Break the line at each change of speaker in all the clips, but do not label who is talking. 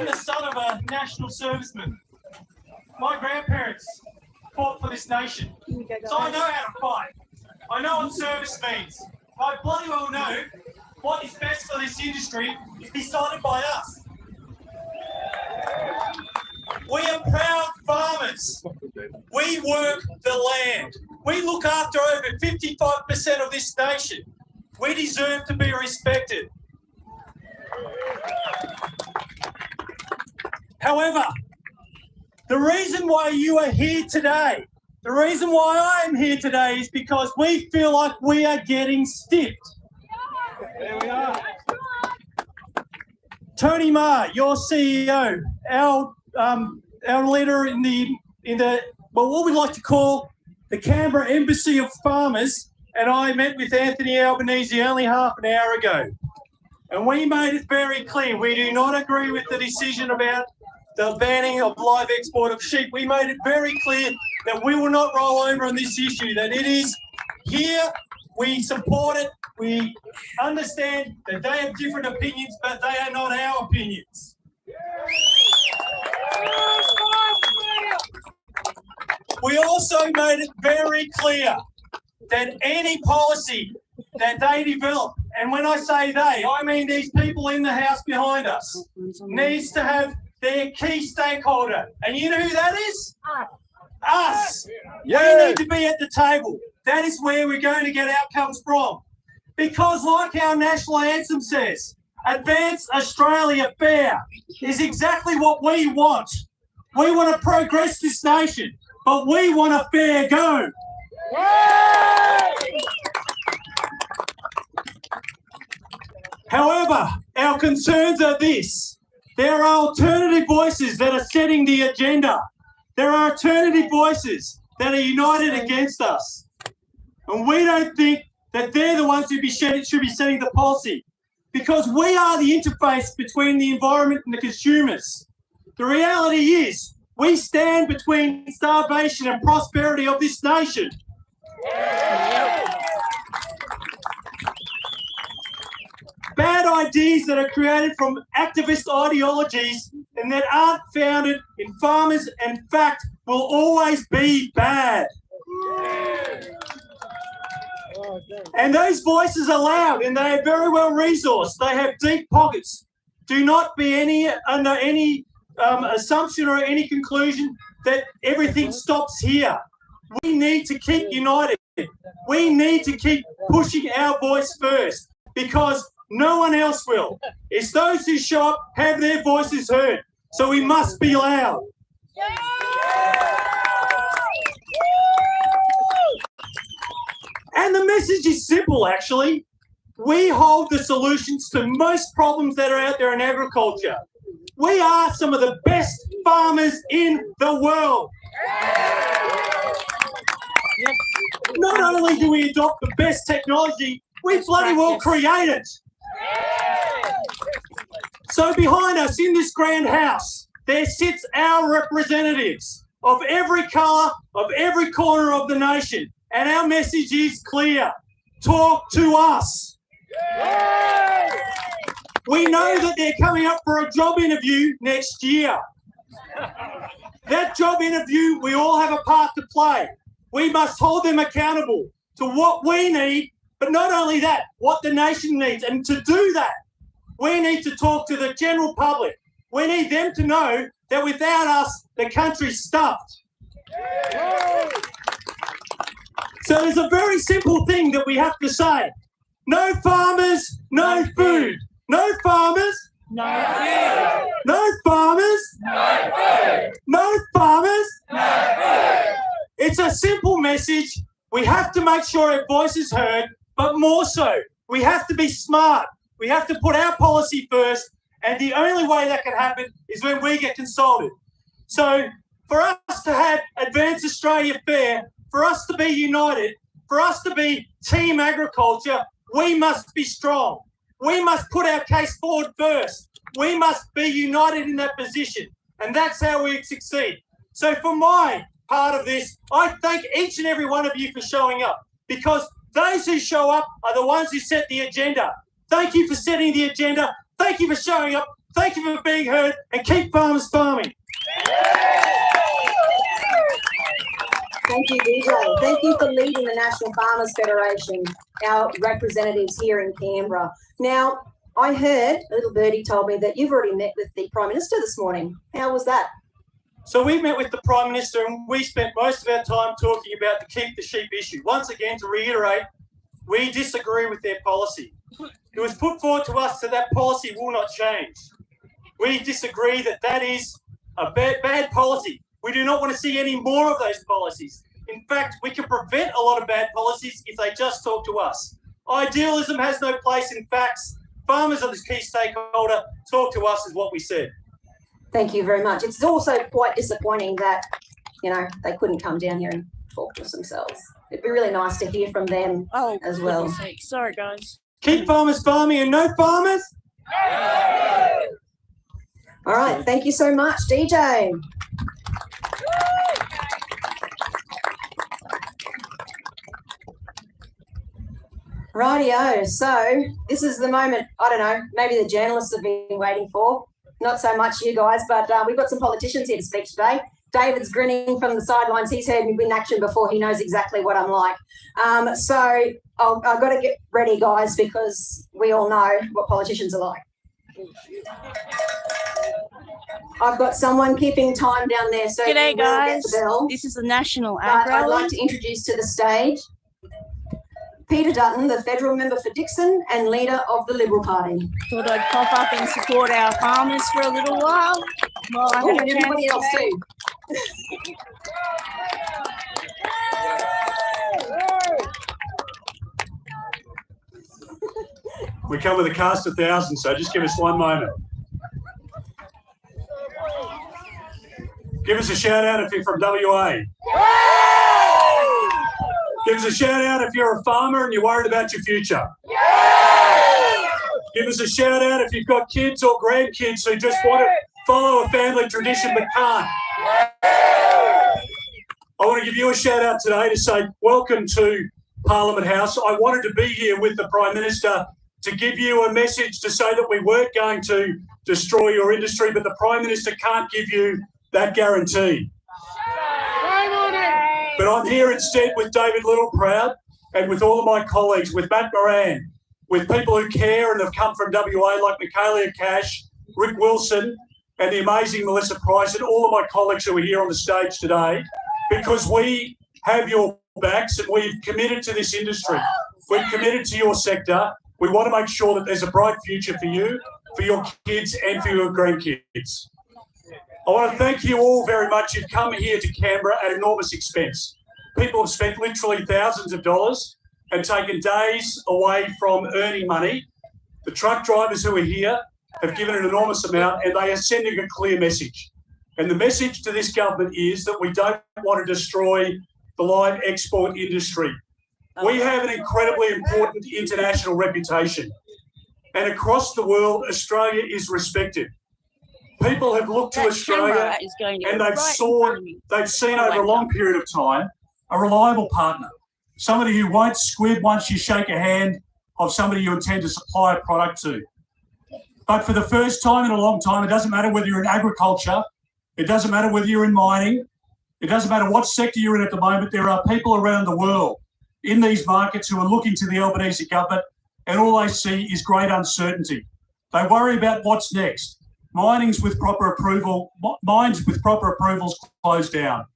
I'm the son of a national serviceman. My grandparents fought for this nation, so I know how to fight. I know what service means. I bloody well know what is best for this industry is decided by us. We are proud farmers. We work the land. We look after over 55% of this nation. We deserve to be respected. However, the reason why you are here today, the reason why I am here today is because we feel like we are getting stiffed. There we are. Tony Ma, your CEO, our leader in what we like to call the Canberra Embassy of Farmers, and I met with Anthony Albanese only half an hour ago. And we made it very clear we do not agree with the decision about the banning of live export of sheep. We made it very clear that we will not roll over on this issue, that it is here, we support it, we understand that they have different opinions, but they are not our opinions. We also made it very clear that any policy that they develop, and when I say they, I mean these people in the house behind us, needs to have their key stakeholder. And you know who that is? Us. Yeah. We need to be at the table. That is where we're going to get outcomes from. Because like our national anthem says, Advance Australia Fair is exactly what we want. We want to progress this nation, but we want a fair go. However, our concerns are this. There are alternative voices that are setting the agenda. There are alternative voices that are united against us. And we don't think that they're the ones who should be setting the policy, because we are the interface between the environment and the consumers. The reality is we stand between starvation and prosperity of this nation. Bad ideas that are created from activist ideologies and that aren't founded in farmers and fact will always be bad. And those voices are loud and they are very well resourced. They have deep pockets. Do not be under any assumption or any conclusion that everything stops here. We need to keep united. We need to keep pushing our voice first, because no one else will. It's those who show up have their voices heard. So we must be loud. And the message is simple, actually. We hold the solutions to most problems that are out there in agriculture. We are some of the best farmers in the world. Not only do we adopt the best technology, we bloody well create it. So behind us in this grand house, there sits our representatives of every colour, of every corner of the nation. And our message is clear. Talk to us. We know that they're coming up for a job interview next year. That job interview, we all have a part to play. We must hold them accountable to what we need, but not only that, what the nation needs. And to do that, we need to talk to the general public. We need them to know that without us, the country's stuffed. So there's a very simple thing that we have to say. No farmers, no food. No farmers, no food. No farmers, no food. No farmers, no food. It's a simple message. We have to make sure our voice is heard, but more so, we have to be smart. We have to put our policy first, and the only way that can happen is when we get consulted. So for us to have Advance Australia Fair, for us to be united, for us to be team agriculture, we must be strong. We must put our case forward first. We must be united in that position, and that's how we succeed. So for my part of this, I thank each and every one of you for showing up, because those who show up are the ones who set the agenda. Thank you for setting the agenda. Thank you for showing up. Thank you for being heard, and keep farmers farming.
Thank you, DJ. Thank you for leading the National Farmers Federation, our representatives here in Canberra. Now, I heard, a little birdie told me that you've already met with the Prime Minister this morning. How was that?
So we met with the Prime Minister and we spent most of our time talking about the keep the sheep issue. Once again, to reiterate, we disagree with their policy. It was put forward to us that policy will not change. We disagree that is a bad policy. We do not want to see any more of those policies. In fact, we can prevent a lot of bad policies if they just talk to us. Idealism has no place in facts. Farmers are the key stakeholder. Talk to us is what we said.
Thank you very much. It's also quite disappointing that, they couldn't come down here and talk to us themselves. It'd be really nice to hear from them as well.
Sorry, guys.
Keep farmers farming and no farmers?
All right. Thank you so much, DJ. Rightio, so this is the moment, I don't know, maybe the journalists have been waiting for. Not so much you guys, but we've got some politicians here to speak today. David's grinning from the sidelines. He's heard me in action before. He knows exactly what I'm like. So I've got to get ready, guys, because we all know what politicians are like. I've got someone keeping time down there. So
g'day, guys.
Get the bell.
This is the National Ag
I'd
Rally.
like to introduce to the stage Peter Dutton, the federal member for Dixon and leader of the Liberal Party.
Thought I'd pop up and support our farmers for a little while. Well, I had a
everybody
chance
else
today.
too.
We come with a cast of thousands, so just give us one moment. Give us a shout out if you're from WA. Give us a shout out if you're a farmer and you're worried about your future. Give us a shout out if you've got kids or grandkids who just want to follow a family tradition but can't. I want to give you a shout out today to say welcome to Parliament House. I wanted to be here with the Prime Minister to give you a message to say that we weren't going to destroy your industry, but the Prime Minister can't give you that guarantee. But I'm here instead with David Littleproud and with all of my colleagues, with Matt Moran, with people who care and have come from WA like Michaelia Cash, Rick Wilson and the amazing Melissa Price and all of my colleagues who are here on the stage today, because we have your backs and we've committed to this industry. We've committed to your sector. We want to make sure that there's a bright future for you, for your kids and for your grandkids. I want to thank you all very much. You've come here to Canberra at enormous expense. People have spent literally thousands of dollars and taken days away from earning money. The truck drivers who are here have given an enormous amount and they are sending a clear message. And the message to this government is that we don't want to destroy the live export industry. We have an incredibly important international reputation. And across the world, Australia is respected. People have looked to Australia and they've seen over a long period of time a reliable partner, somebody who won't squib once you shake a hand of somebody you intend to supply a product to. But for the first time in a long time, it doesn't matter whether you're in agriculture, it doesn't matter whether you're in mining, it doesn't matter what sector you're in at the moment, there are people around the world in these markets who are looking to the Albanese government and all they see is great uncertainty. They worry about what's next. Mines with proper approvals close down.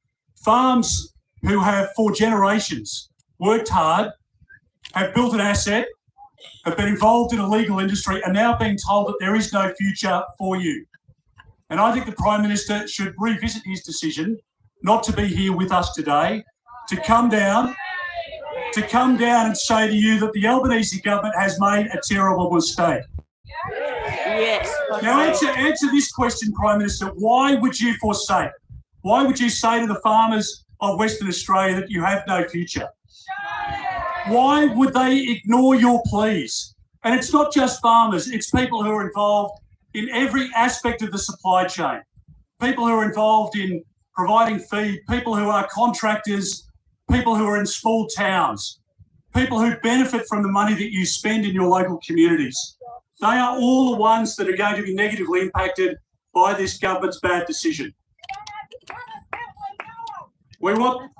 Farms who have for generations worked hard, have built an asset, have been involved in a legal industry, are now being told that there is no future for you. And I think the Prime Minister should revisit his decision not to be here with us today, to come down and say to you that the Albanese government has made a terrible mistake.
Yes.
Now answer this question, Prime Minister. Why would you forsake? Why would you say to the farmers of Western Australia that you have no future? Why would they ignore your pleas? And it's not just farmers, it's people who are involved in every aspect of the supply chain. People who are involved in providing feed, people who are contractors, people who are in small towns, people who benefit from the money that you spend in your local communities. They are all the ones that are going to be negatively impacted by this government's bad decision. We want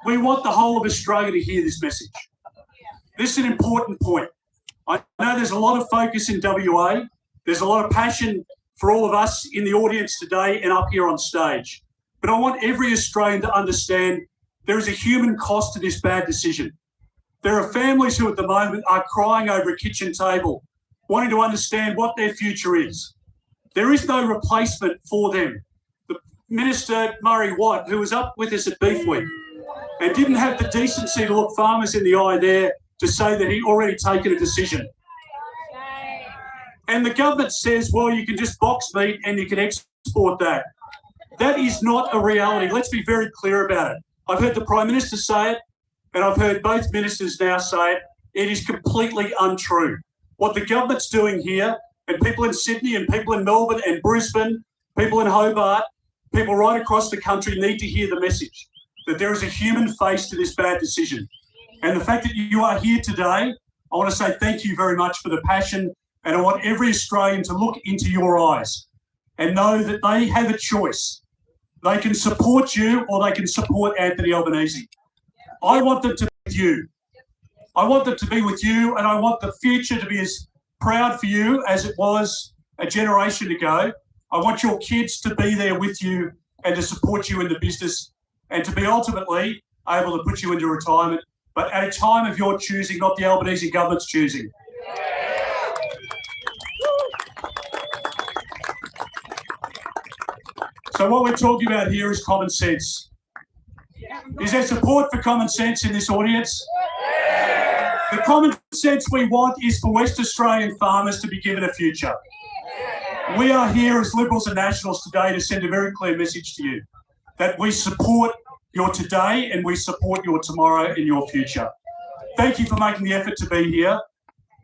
the whole of Australia to hear this message. This is an important point. I know there's a lot of focus in WA. There's a lot of passion for all of us in the audience today and up here on stage. But I want every Australian to understand there is a human cost to this bad decision. There are families who at the moment are crying over a kitchen table, wanting to understand what their future is. There is no replacement for them. The Minister, Murray Watt, who was up with us at Beef Week and didn't have the decency to look farmers in the eye there to say that he'd already taken a decision. And the government says, well, you can just box meat and you can export that. That is not a reality. Let's be very clear about it. I've heard the Prime Minister say it, and I've heard both ministers now say it. It is completely untrue. What the government's doing here, and people in Sydney and people in Melbourne and Brisbane, people in Hobart, people right across the country need to hear the message that there is a human face to this bad decision. And the fact that you are here today, I want to say thank you very much for the passion, and I want every Australian to look into your eyes and know that they have a choice. They can support you or they can support Anthony Albanese. I want them to be with you. I want them to be with you, and I want the future to be as proud for you as it was a generation ago. I want your kids to be there with you and to support you in the business and to be ultimately able to put you into retirement, but at a time of your choosing, not the Albanese government's choosing. So what we're talking about here is common sense. Is there support for common sense in this audience? The common sense we want is for West Australian farmers to be given a future. We are here as Liberals and Nationals today to send a very clear message to you that we support your today and we support your tomorrow and your future. Thank you for making the effort to be here.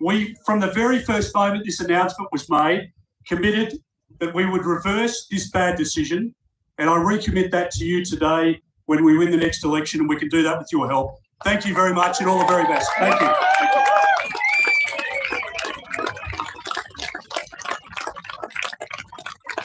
We, from the very first moment this announcement was made, committed that we would reverse this bad decision, and I recommit that to you today when we win the next election, and we can do that with your help. Thank you very much and all the very best. Thank you.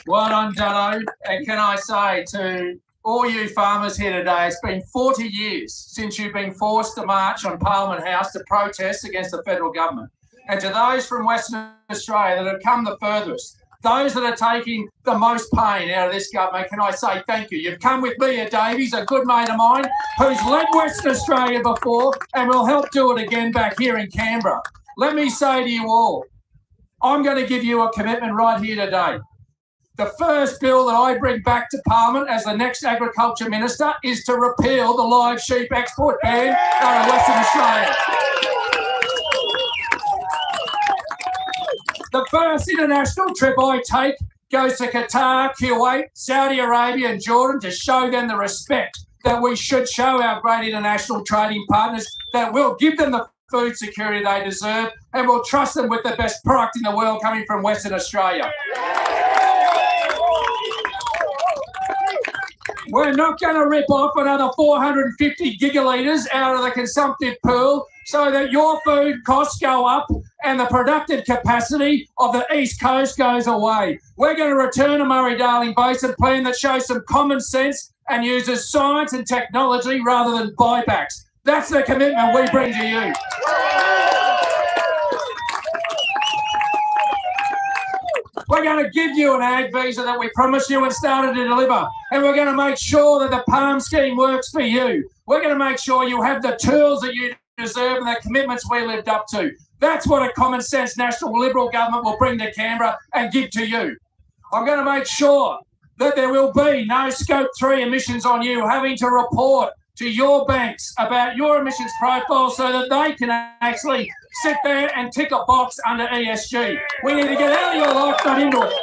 Well done, Dutton. And can I say to all you farmers here today, it's been 40 years since you've been forced to march on Parliament House to protest against the federal government. And to those from Western Australia that have come the furthest, those that are taking the most pain out of this government, can I say thank you. You've come with Leah Davies, a good mate of mine, who's led Western Australia before and will help do it again back here in Canberra. Let me say to you all, I'm going to give you a commitment right here today. The first bill that I bring back to Parliament as the next Agriculture Minister is to repeal the live sheep export ban out of Western Australia. The first international trip I take goes to Qatar, Kuwait, Saudi Arabia and Jordan to show them the respect that we should show our great international trading partners, that we'll give them the food security they deserve and we'll trust them with the best product in the world coming from Western Australia. We're not going to rip off another 450 gigalitres out of the consumptive pool so that your food costs go up and the productive capacity of the East Coast goes away. We're going to return a Murray-Darling Basin plan that shows some common sense and uses science and technology rather than buybacks. That's the commitment we bring to you. We're going to give you an ag visa that we promised you and started to deliver. And we're going to make sure that the PALM scheme works for you. We're going to make sure you have the tools that you deserve and the commitments we lived up to. That's what a common sense national Liberal government will bring to Canberra and give to you. I'm going to make sure that there will be no Scope 3 emissions on you having to report to your banks about your emissions profile so that they can actually sit there and tick a box under ESG. We need to get out of your life, not into it.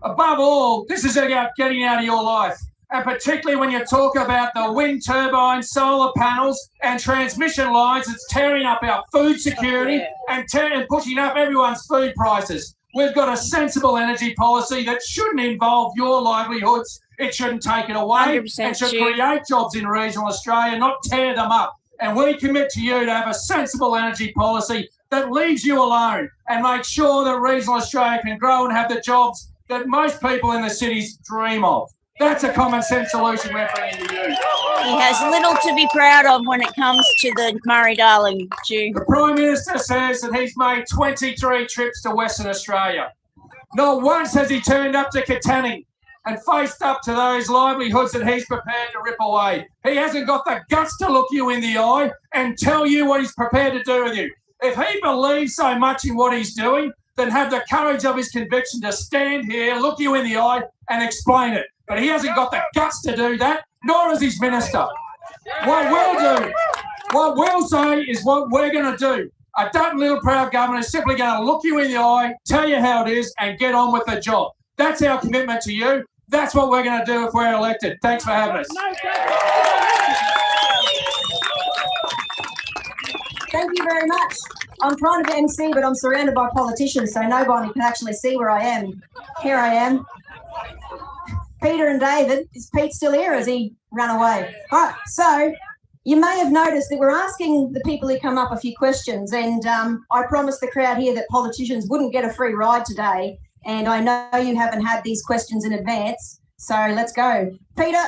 Above all, this is about getting out of your life. And particularly when you talk about the wind turbines, solar panels and transmission lines, it's tearing up our food security and pushing up everyone's food prices. We've got a sensible energy policy that shouldn't involve your livelihoods. It shouldn't take it away. It should create jobs in regional Australia, not tear them up. And we commit to you to have a sensible energy policy that leaves you alone and makes sure that regional Australia can grow and have the jobs that most people in the cities dream of. That's a common sense solution we're bringing to you.
He has little to be proud of when it comes to the Murray-Darling Jew.
The Prime Minister says that he's made 23 trips to Western Australia. Not once has he turned up to Katanning and faced up to those livelihoods that he's prepared to rip away. He hasn't got the guts to look you in the eye and tell you what he's prepared to do with you. If he believes so much in what he's doing, then have the courage of his conviction to stand here, look you in the eye and explain it. But he hasn't got the guts to do that, nor has his minister. What we'll say is what we're going to do. A Dutton Littleproud government is simply going to look you in the eye, tell you how it is, and get on with the job. That's our commitment to you. That's what we're going to do if we're elected. Thanks for having us.
Thank you very much. I'm trying to be MC, but I'm surrounded by politicians, so nobody can actually see where I am. Here I am. Peter and David. Is Pete still here or has he run away? All right, so you may have noticed that we're asking the people who come up a few questions, and I promised the crowd here that politicians wouldn't get a free ride today, and I know you haven't had these questions in advance, so let's go. Peter,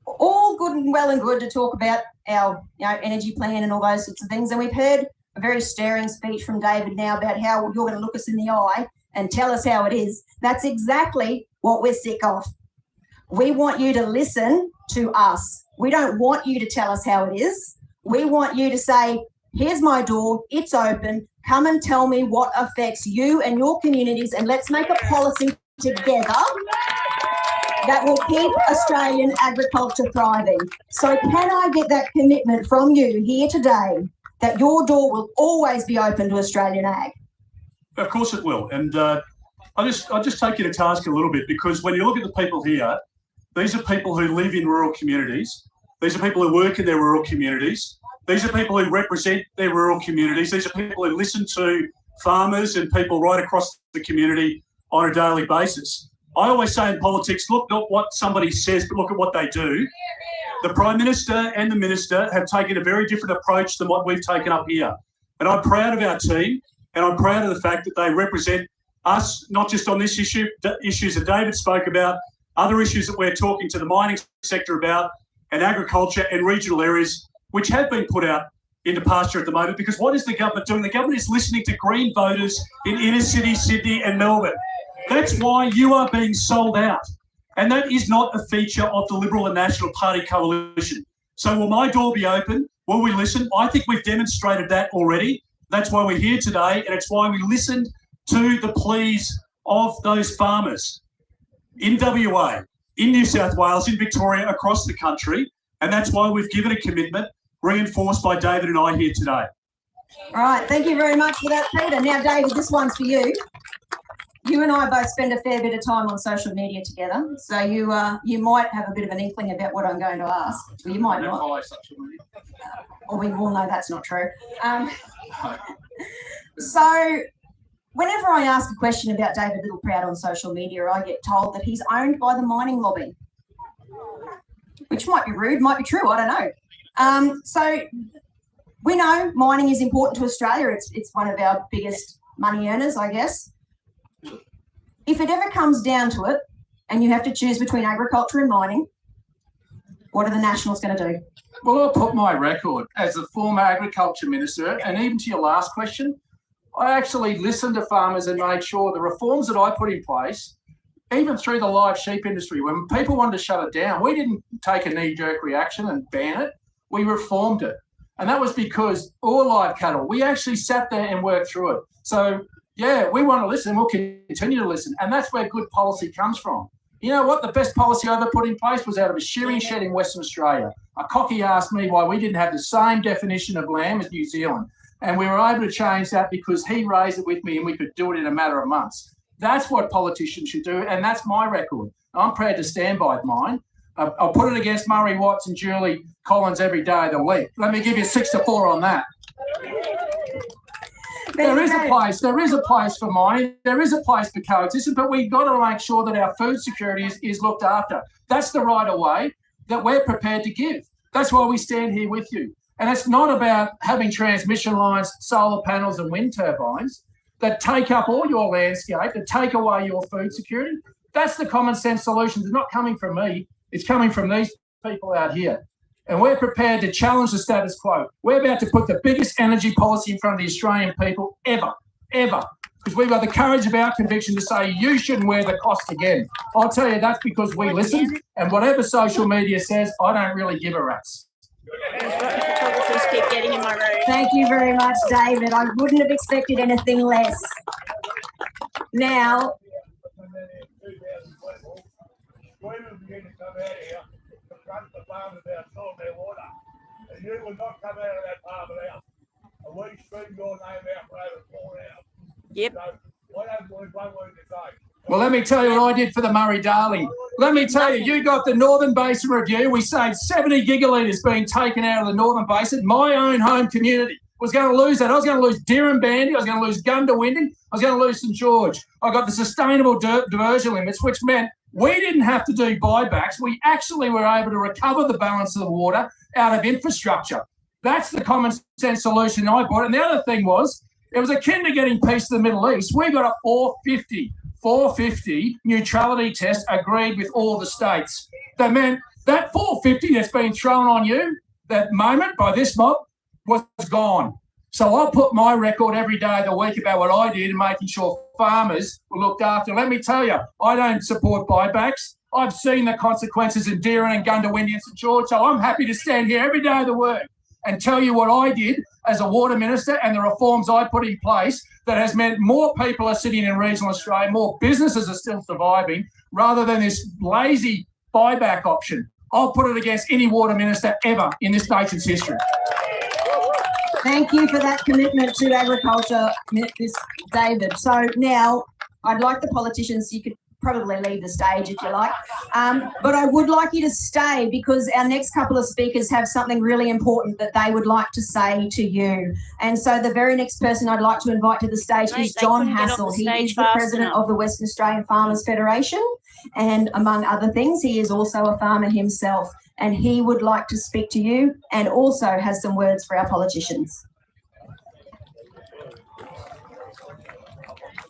all good and well and good to talk about our energy plan and all those sorts of things, and we've heard a very stirring speech from David now about how you're going to look us in the eye and tell us how it is. That's exactly what we're sick of. We want you to listen to us. We don't want you to tell us how it is. We want you to say, here's my door, it's open, come and tell me what affects you and your communities, and let's make a policy together that will keep Australian agriculture thriving. So can I get that commitment from you here today that your door will always be open to Australian ag?
Of course it will. And I'll just take you to task a little bit, because when you look at the people here, these are people who live in rural communities. These are people who work in their rural communities. These are people who represent their rural communities. These are people who listen to farmers and people right across the community on a daily basis. I always say in politics, look not what somebody says, but look at what they do. The Prime Minister and the Minister have taken a very different approach than what we've taken up here. And I'm proud of our team, and I'm proud of the fact that they represent us, not just on this issue, issues that David spoke about, other issues that we're talking to the mining sector about, and agriculture and regional areas, which have been put out into pasture at the moment. Because what is the government doing? The government is listening to Green voters in inner city Sydney and Melbourne. That's why you are being sold out. And that is not a feature of the Liberal and National Party coalition. So will my door be open? Will we listen? I think we've demonstrated that already. That's why we're here today, and it's why we listened to the pleas of those farmers in WA, in New South Wales, in Victoria, across the country. And that's why we've given a commitment reinforced by David and I here today.
All right, thank you very much for that, Peter. Now, David, this one's for you. You and I both spend a fair bit of time on social media together, so you might have a bit of an inkling about what I'm going to ask. Well, you might not.
Follow social media.
Or we all know that's not true. So whenever I ask a question about David Littleproud on social media, I get told that he's owned by the mining lobby, which might be rude, might be true, I don't know. So we know mining is important to Australia. It's one of our biggest money earners, I guess. If it ever comes down to it and you have to choose between agriculture and mining, what are the Nationals going to do?
Well, I'll put my record as the former Agriculture Minister, and even to your last question, I actually listened to farmers and made sure the reforms that I put in place, even through the live sheep industry, when people wanted to shut it down, we didn't take a knee-jerk reaction and ban it. We reformed it. And that was because all live cattle, we actually sat there and worked through it. So, yeah, we want to listen. We'll continue to listen. And that's where good policy comes from. You know what? The best policy I ever put in place was out of a shearing shed in Western Australia. A cocky asked me why we didn't have the same definition of lamb as New Zealand. And we were able to change that because he raised it with me and we could do it in a matter of months. That's what politicians should do, and that's my record. I'm proud to stand by mine. I'll put it against Murray Watts and Julie Collins every day of the week. Let me give you 6-4 on that. There is a place for mining. There is a place for coexistence, but we've got to make sure that our food security is looked after. That's the right of way that we're prepared to give. That's why we stand here with you. And it's not about having transmission lines, solar panels and wind turbines that take up all your landscape, that take away your food security. That's the common sense solutions. It's not coming from me. It's coming from these people out here. And we're prepared to challenge the status quo. We're about to put the biggest energy policy in front of the Australian people ever. Because we've got the courage of our conviction to say you shouldn't wear the cost again. I'll tell you that's because we listen, and whatever social media says, I don't really give a rat's.
Photographers keep getting in my road.
Thank you very much, David. I wouldn't have expected anything less. Now,
Sweden began to come out here to front the farmers out selling their water. And you will not come out of that farmer house. And we screamed your name out for over 4 hours.
Yep.
So I don't believe one word to say.
Well, let me tell you what I did for the Murray-Darling. Let me tell you, you got the Northern Basin Review. We saved 70 gigalitres being taken out of the Northern Basin. My own home community was going to lose that. I was going to lose Dirranbandy. I was going to lose Gundawindi. I was going to lose St George. I got the sustainable diversion limits, which meant we didn't have to do buybacks. We actually were able to recover the balance of the water out of infrastructure. That's the common sense solution I brought. And the other thing was, it was akin to getting peace to the Middle East. We got a 450 neutrality test agreed with all the states. That meant that 450 that's been thrown on you, that moment by this mob, was gone. So I'll put my record every day of the week about what I did and making sure farmers were looked after. Let me tell you, I don't support buybacks. I've seen the consequences in Deering and Gundawindi and St George, so I'm happy to stand here every day of the week and tell you what I did as a water minister and the reforms I put in place that has meant more people are sitting in regional Australia, more businesses are still surviving, rather than this lazy buyback option. I'll put it against any water minister ever in this nation's history.
thank you for that commitment to agriculture, David. So now I'd like the politicians, you could probably leave the stage if you like, but I would like you to stay because our next couple of speakers have something really important that they would like to say to you. And so the very next person I'd like to invite to the stage is John Hassel. He is the president of the Western Australian Farmers Federation, and among other things, he is also a farmer himself, and he would like to speak to you and also has some words for our politicians.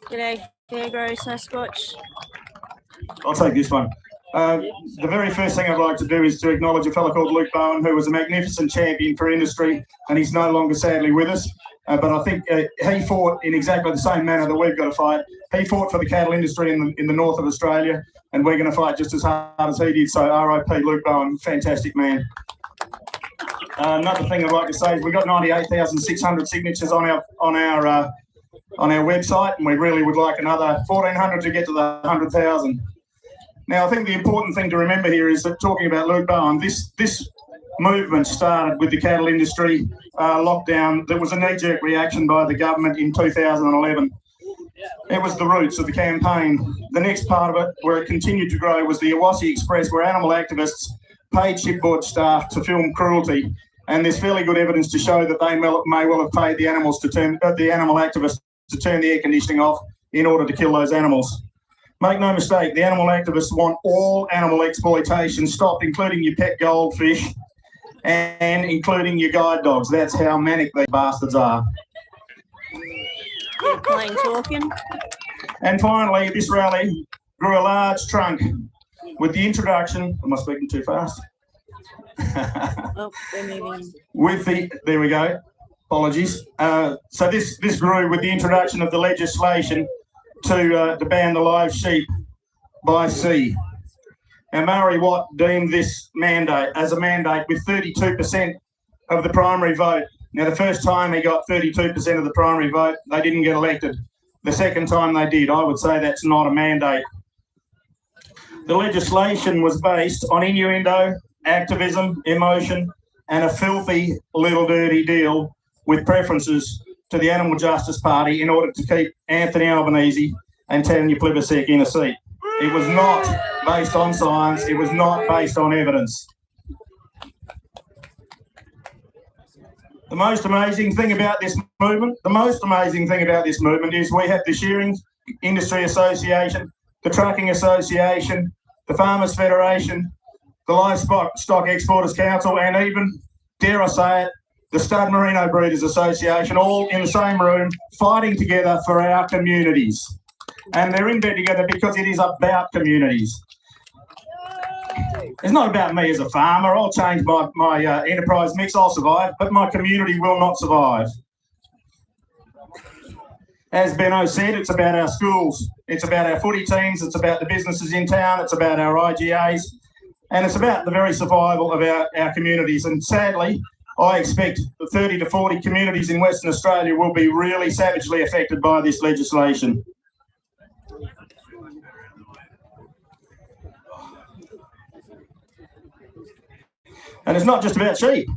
G'day, Fairgrow, Sasquatch.
I'll take this one. The very first thing I'd like to do is to acknowledge a fellow called Luke Bowen, who was a magnificent champion for industry, and he's no longer sadly with us. But I think he fought in exactly the same manner that we've got to fight. He fought for the cattle industry in the north of Australia, and we're going to fight just as hard as he did. So RIP Luke Bowen, fantastic man. Another thing I'd like to say is we've got 98,600 signatures on our website, and we really would like another 1,400 to get to the 100,000. Now, I think the important thing to remember here is that talking about Luke Bowen, this movement started with the cattle industry lockdown. There was a knee-jerk reaction by the government in 2011. It was the roots of the campaign. The next part of it, where it continued to grow, was the Awassi Express, where animal activists paid shipboard staff to film cruelty. And there's fairly good evidence to show that they may well have paid the animal activists to turn the air conditioning off in order to kill those animals. Make no mistake, the animal activists want all animal exploitation stopped, including your pet goldfish and including your guide dogs. That's how manic these bastards are.
You're plain talking.
And finally, this rally grew a large trunk with the introduction. Am I speaking too fast?
Oh, we're moving.
There we go. Apologies. So this grew with the introduction of the legislation to ban the live sheep by sea. And Murray Watt deemed this mandate as a mandate with 32% of the primary vote. Now, the first time he got 32% of the primary vote, they didn't get elected. The second time they did. I would say that's not a mandate. The legislation was based on innuendo, activism, emotion, and a filthy little dirty deal with preferences to the Animal Justice Party in order to keep Anthony Albanese and Tanya Plibersek in a seat. It was not based on science. It was not based on evidence. The most amazing thing about this movement, is we have the Shearing Industry Association, the Trucking Association, the Farmers Federation, the Livestock Exporters Council, and even, dare I say it, the Stud Merino Breeders Association, all in the same room, fighting together for our communities. And they're in bed together because it is about communities. It's not about me as a farmer. I'll change my enterprise mix, I'll survive, but my community will not survive. As Benno said, it's about our schools, it's about our footy teams, it's about the businesses in town, it's about our IGAs, and it's about the very survival of our communities. And sadly, I expect 30 to 40 communities in Western Australia will be really savagely affected by this legislation. And it's not just about sheep.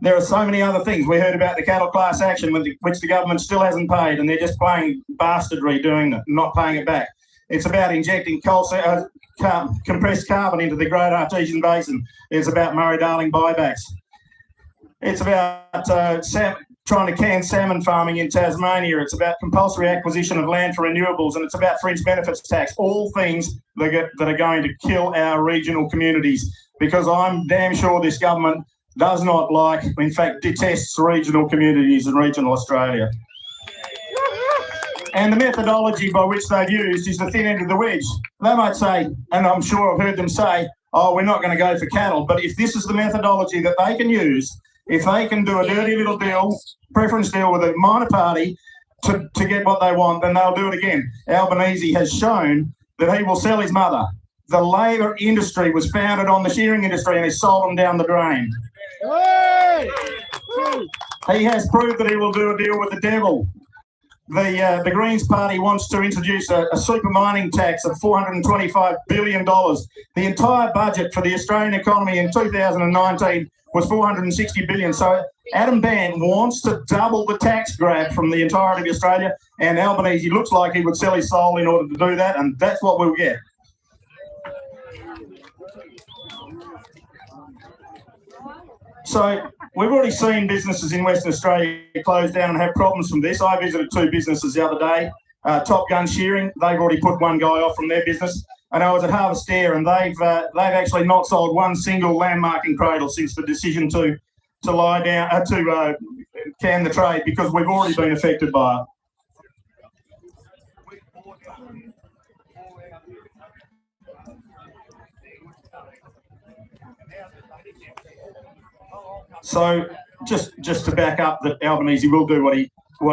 There are so many other things. We heard about the cattle class action, which the government still hasn't paid, and they're just playing bastardry doing it, not paying it back. It's about injecting compressed carbon into the Great Artesian Basin. It's about Murray-Darling buybacks. It's about trying to can salmon farming in Tasmania. It's about compulsory acquisition of land for renewables, and it's about fringe benefits tax, all things that are going to kill our regional communities, because I'm damn sure this government does not like, in fact, detests regional communities in regional Australia. And the methodology by which they've used is the thin end of the wedge. They might say, and I'm sure I've heard them say, oh, we're not going to go for cattle. But if this is the methodology that they can use, if they can do a dirty little deal, preference deal with a minor party to get what they want, then they'll do it again. Albanese has shown that he will sell his mother. The Labor industry was founded on the shearing industry, and he sold them down the drain. He has proved that he will do a deal with the devil. The Greens Party wants to introduce a super mining tax of $425 billion. The entire budget for the Australian economy in 2019 was $460 billion. So Adam Bandt wants to double the tax grab from the entirety of Australia, and Albanese looks like he would sell his soul in order to do that, and that's what we'll get. So we've already seen businesses in Western Australia close down and have problems from this. I visited 2 businesses the other day. Top Gun Shearing, they've already put one guy off from their business. And I was at Harvest Air, and they've actually not sold one single landmarking cradle since the decision to lie down to can the trade, because we've already been affected by it. So just to back up that Albanese will do what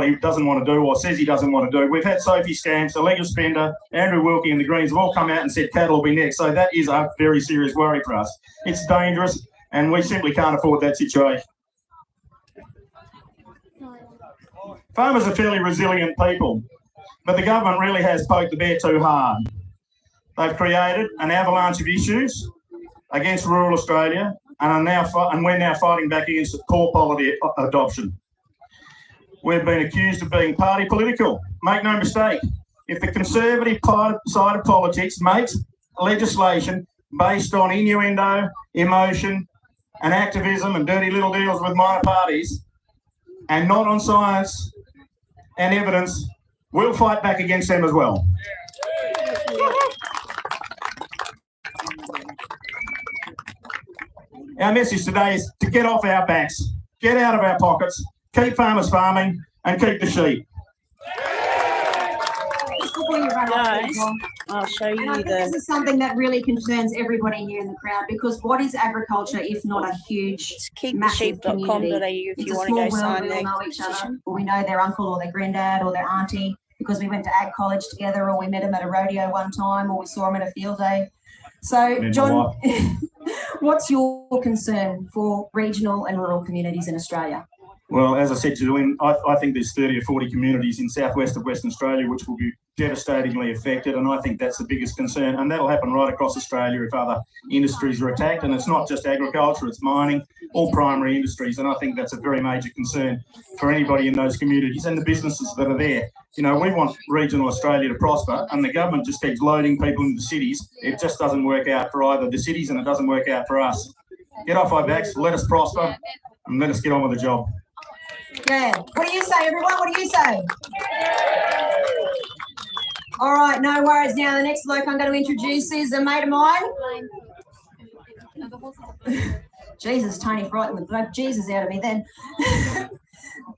he doesn't want to do, or says he doesn't want to do. We've had Sophie Stamps, Allegra Spender, Andrew Wilkie and the Greens have all come out and said cattle will be next. So that is a very serious worry for us. It's dangerous, and we simply can't afford that situation. Farmers are fairly resilient people, but the government really has poked the bear too hard. They've created an avalanche of issues against rural Australia, and we're now fighting back against poor policy adoption. We've been accused of being party political. Make no mistake, if the Conservative side of politics makes legislation based on innuendo, emotion and activism and dirty little deals with minor parties, and not on science and evidence, we'll fight back against them as well. Our message today is to get off our backs, get out of our pockets, keep farmers farming, and keep the sheep.
Just before you run off,
Guys, I'll show you
and I think this is something that really concerns everybody here in the crowd, because what is agriculture if not a huge, massive community?
keepthesheep.com.au if
It's
you
a
want to
small
go
world.
sign
We all
their
know each other,
petition.
or we know their uncle or their granddad or their auntie because we went to ag college together, or we met them at a rodeo one time, or we saw them at a field day. So, John, what's your concern for regional and rural communities in Australia?
Well, as I said to Lynn, I think there's 30 or 40 communities in southwest of Western Australia which will be devastatingly affected, and I think that's the biggest concern, and that'll happen right across Australia if other industries are attacked. And it's not just agriculture, it's mining, all primary industries, and I think that's a very major concern for anybody in those communities and the businesses that are there. You know, we want regional Australia to prosper, and the government just keeps loading people into the cities. It just doesn't work out for either the cities, and it doesn't work out for us. Get off our backs, let us prosper, and let us get on with the job.
Yeah. What do you say, everyone? What do you say? All right, no worries. Now, the next bloke I'm going to introduce is a mate of mine. Jesus, Tony frightened the blood Jesus out of me then.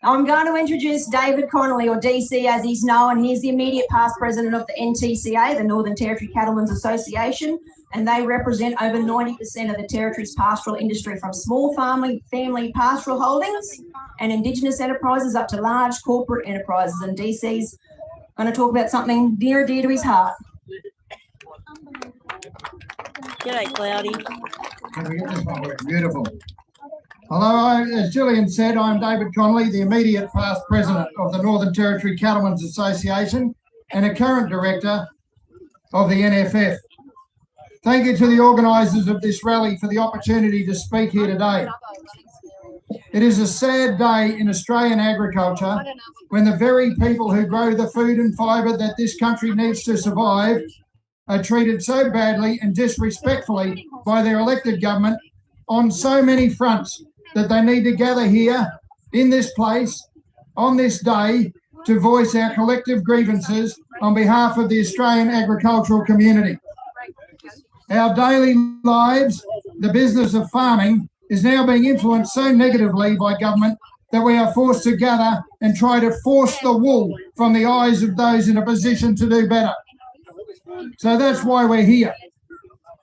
I'm going to introduce David Connolly, or DC as he's known. He's the immediate past president of the NTCA, the Northern Territory Cattlemen's Association, and they represent over 90% of the territory's pastoral industry, from small family pastoral holdings and Indigenous enterprises up to large corporate enterprises. And DC's going to talk about something near and dear to his heart.
G'day, Cloudy.
Can we get this one working? Beautiful. Hello, as Gillian said, I'm David Connolly, the immediate past president of the Northern Territory Cattlemen's Association and a current director of the NFF. Thank you to the organisers of this rally for the opportunity to speak here today. It is a sad day in Australian agriculture when the very people who grow the food and fibre that this country needs to survive are treated so badly and disrespectfully by their elected government on so many fronts that they need to gather here in this place on this day to voice our collective grievances on behalf of the Australian agricultural community. Our daily lives, the business of farming, is now being influenced so negatively by government that we are forced to gather and try to force the wool from the eyes of those in a position to do better. So that's why we're here.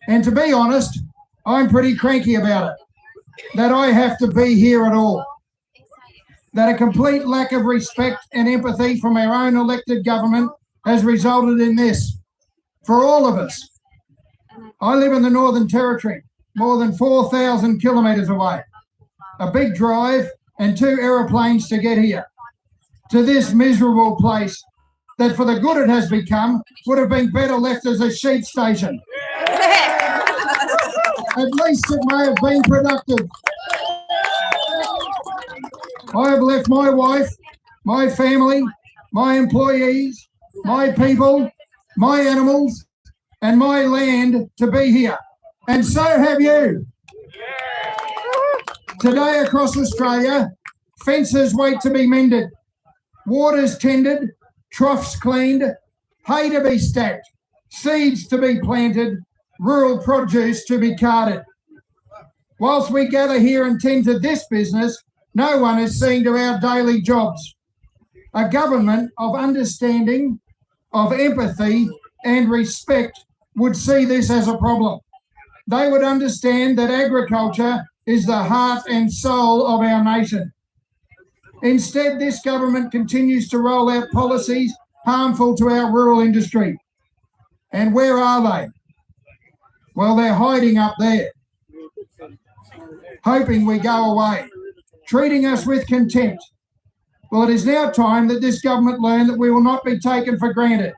And to be honest, I'm pretty cranky about it, that I have to be here at all. That a complete lack of respect and empathy from our own elected government has resulted in this. For all of us, I live in the Northern Territory, more than 4,000 kilometres away. A big drive and 2 aeroplanes to get here, to this miserable place that for the good it has become would have been better left as a sheep station. At least it may have been productive. I have left my wife, my family, my employees, my people, my animals, and my land to be here. And so have you. Today across Australia, fences wait to be mended, waters tended, troughs cleaned, hay to be stacked, seeds to be planted, rural produce to be carted. Whilst we gather here and tend to this business, no one is seeing to our daily jobs. A government of understanding, of empathy and respect would see this as a problem. They would understand that agriculture is the heart and soul of our nation. Instead, this government continues to roll out policies harmful to our rural industry. And where are they? Well, they're hiding up there, hoping we go away, treating us with contempt. Well, it is now time that this government learn that we will not be taken for granted,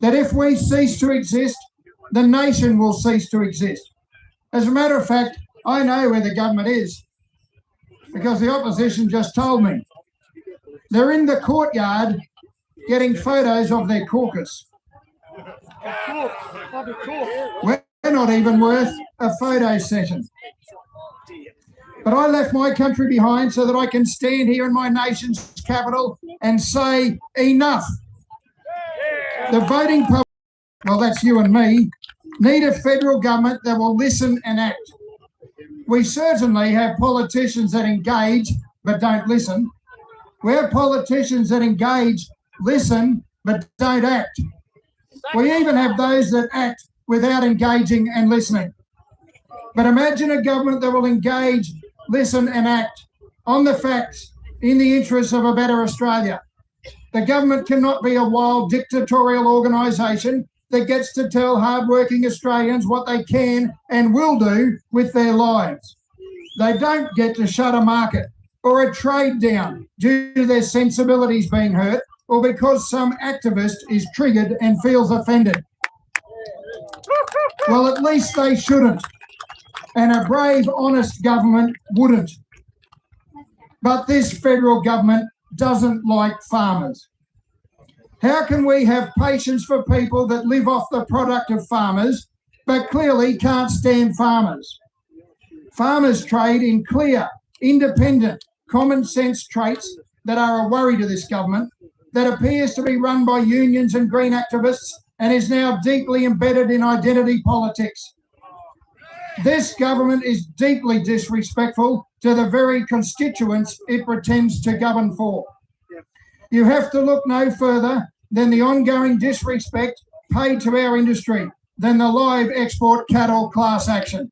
that if we cease to exist, the nation will cease to exist. As a matter of fact, I know where the government is because the opposition just told me. They're in the courtyard getting photos of their caucus. We're not even worth a photo session. But I left my country behind so that I can stand here in my nation's capital and say enough. The voting public, well, that's you and me, need a federal government that will listen and act. We certainly have politicians that engage but don't listen. We have politicians that engage, listen, but don't act. We even have those that act without engaging and listening. But imagine a government that will engage, listen and act on the facts in the interests of a better Australia. The government cannot be a wild dictatorial organisation that gets to tell hardworking Australians what they can and will do with their lives. They don't get to shut a market or a trade down due to their sensibilities being hurt or because some activist is triggered and feels offended. Well, at least they shouldn't. And a brave, honest government wouldn't. But this federal government doesn't like farmers. How can we have patience for people that live off the product of farmers, but clearly can't stand farmers? Farmers trade in clear, independent, common sense traits that are a worry to this government, that appears to be run by unions and green activists and is now deeply embedded in identity politics. This government is deeply disrespectful to the very constituents it pretends to govern for. You have to look no further than the ongoing disrespect paid to our industry than the live export cattle class action.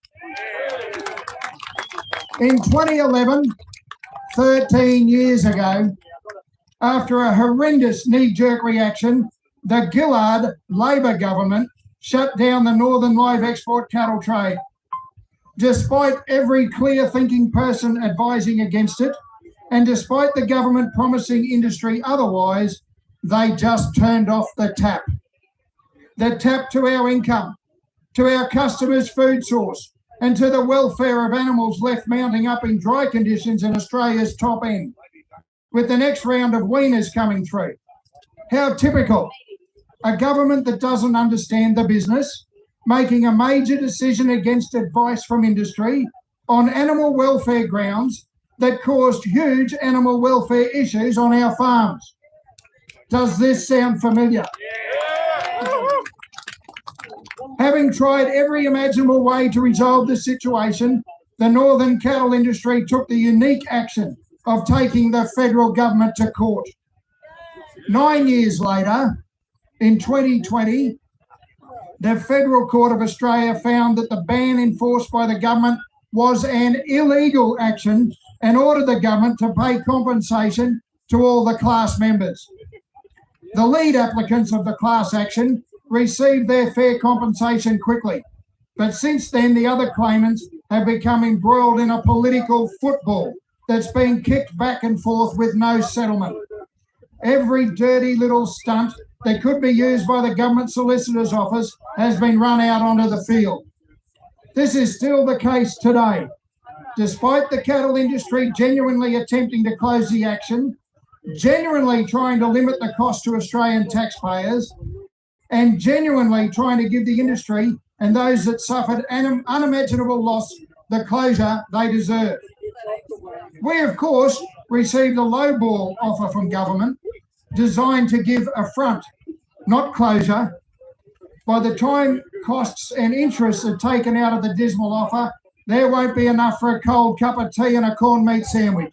In 2011, 13 years ago, after a horrendous knee-jerk reaction, the Gillard Labor government shut down the northern live export cattle trade. Despite every clear-thinking person advising against it, and despite the government promising industry otherwise, they just turned off the tap. The tap to our income, to our customers' food source, and to the welfare of animals left mounting up in dry conditions in Australia's top end, with the next round of weaners coming through. How typical. A government that doesn't understand the business, making a major decision against advice from industry on animal welfare grounds that caused huge animal welfare issues on our farms. Does this sound familiar? Having tried every imaginable way to resolve the situation, the northern cattle industry took the unique action of taking the federal government to court. 9 years later, in 2020, the Federal Court of Australia found that the ban enforced by the government was an illegal action and ordered the government to pay compensation to all the class members. The lead applicants of the class action received their fair compensation quickly, but since then the other claimants have become embroiled in a political football that's being kicked back and forth with no settlement. Every dirty little stunt that could be used by the government solicitor's office has been run out onto the field. This is still the case today. Despite the cattle industry genuinely attempting to close the action, genuinely trying to limit the cost to Australian taxpayers, and genuinely trying to give the industry and those that suffered unimaginable loss the closure they deserve. We, of course, received a lowball offer from government designed to give a front, not closure. By the time costs and interests are taken out of the dismal offer, there won't be enough for a cold cup of tea and a corned meat sandwich.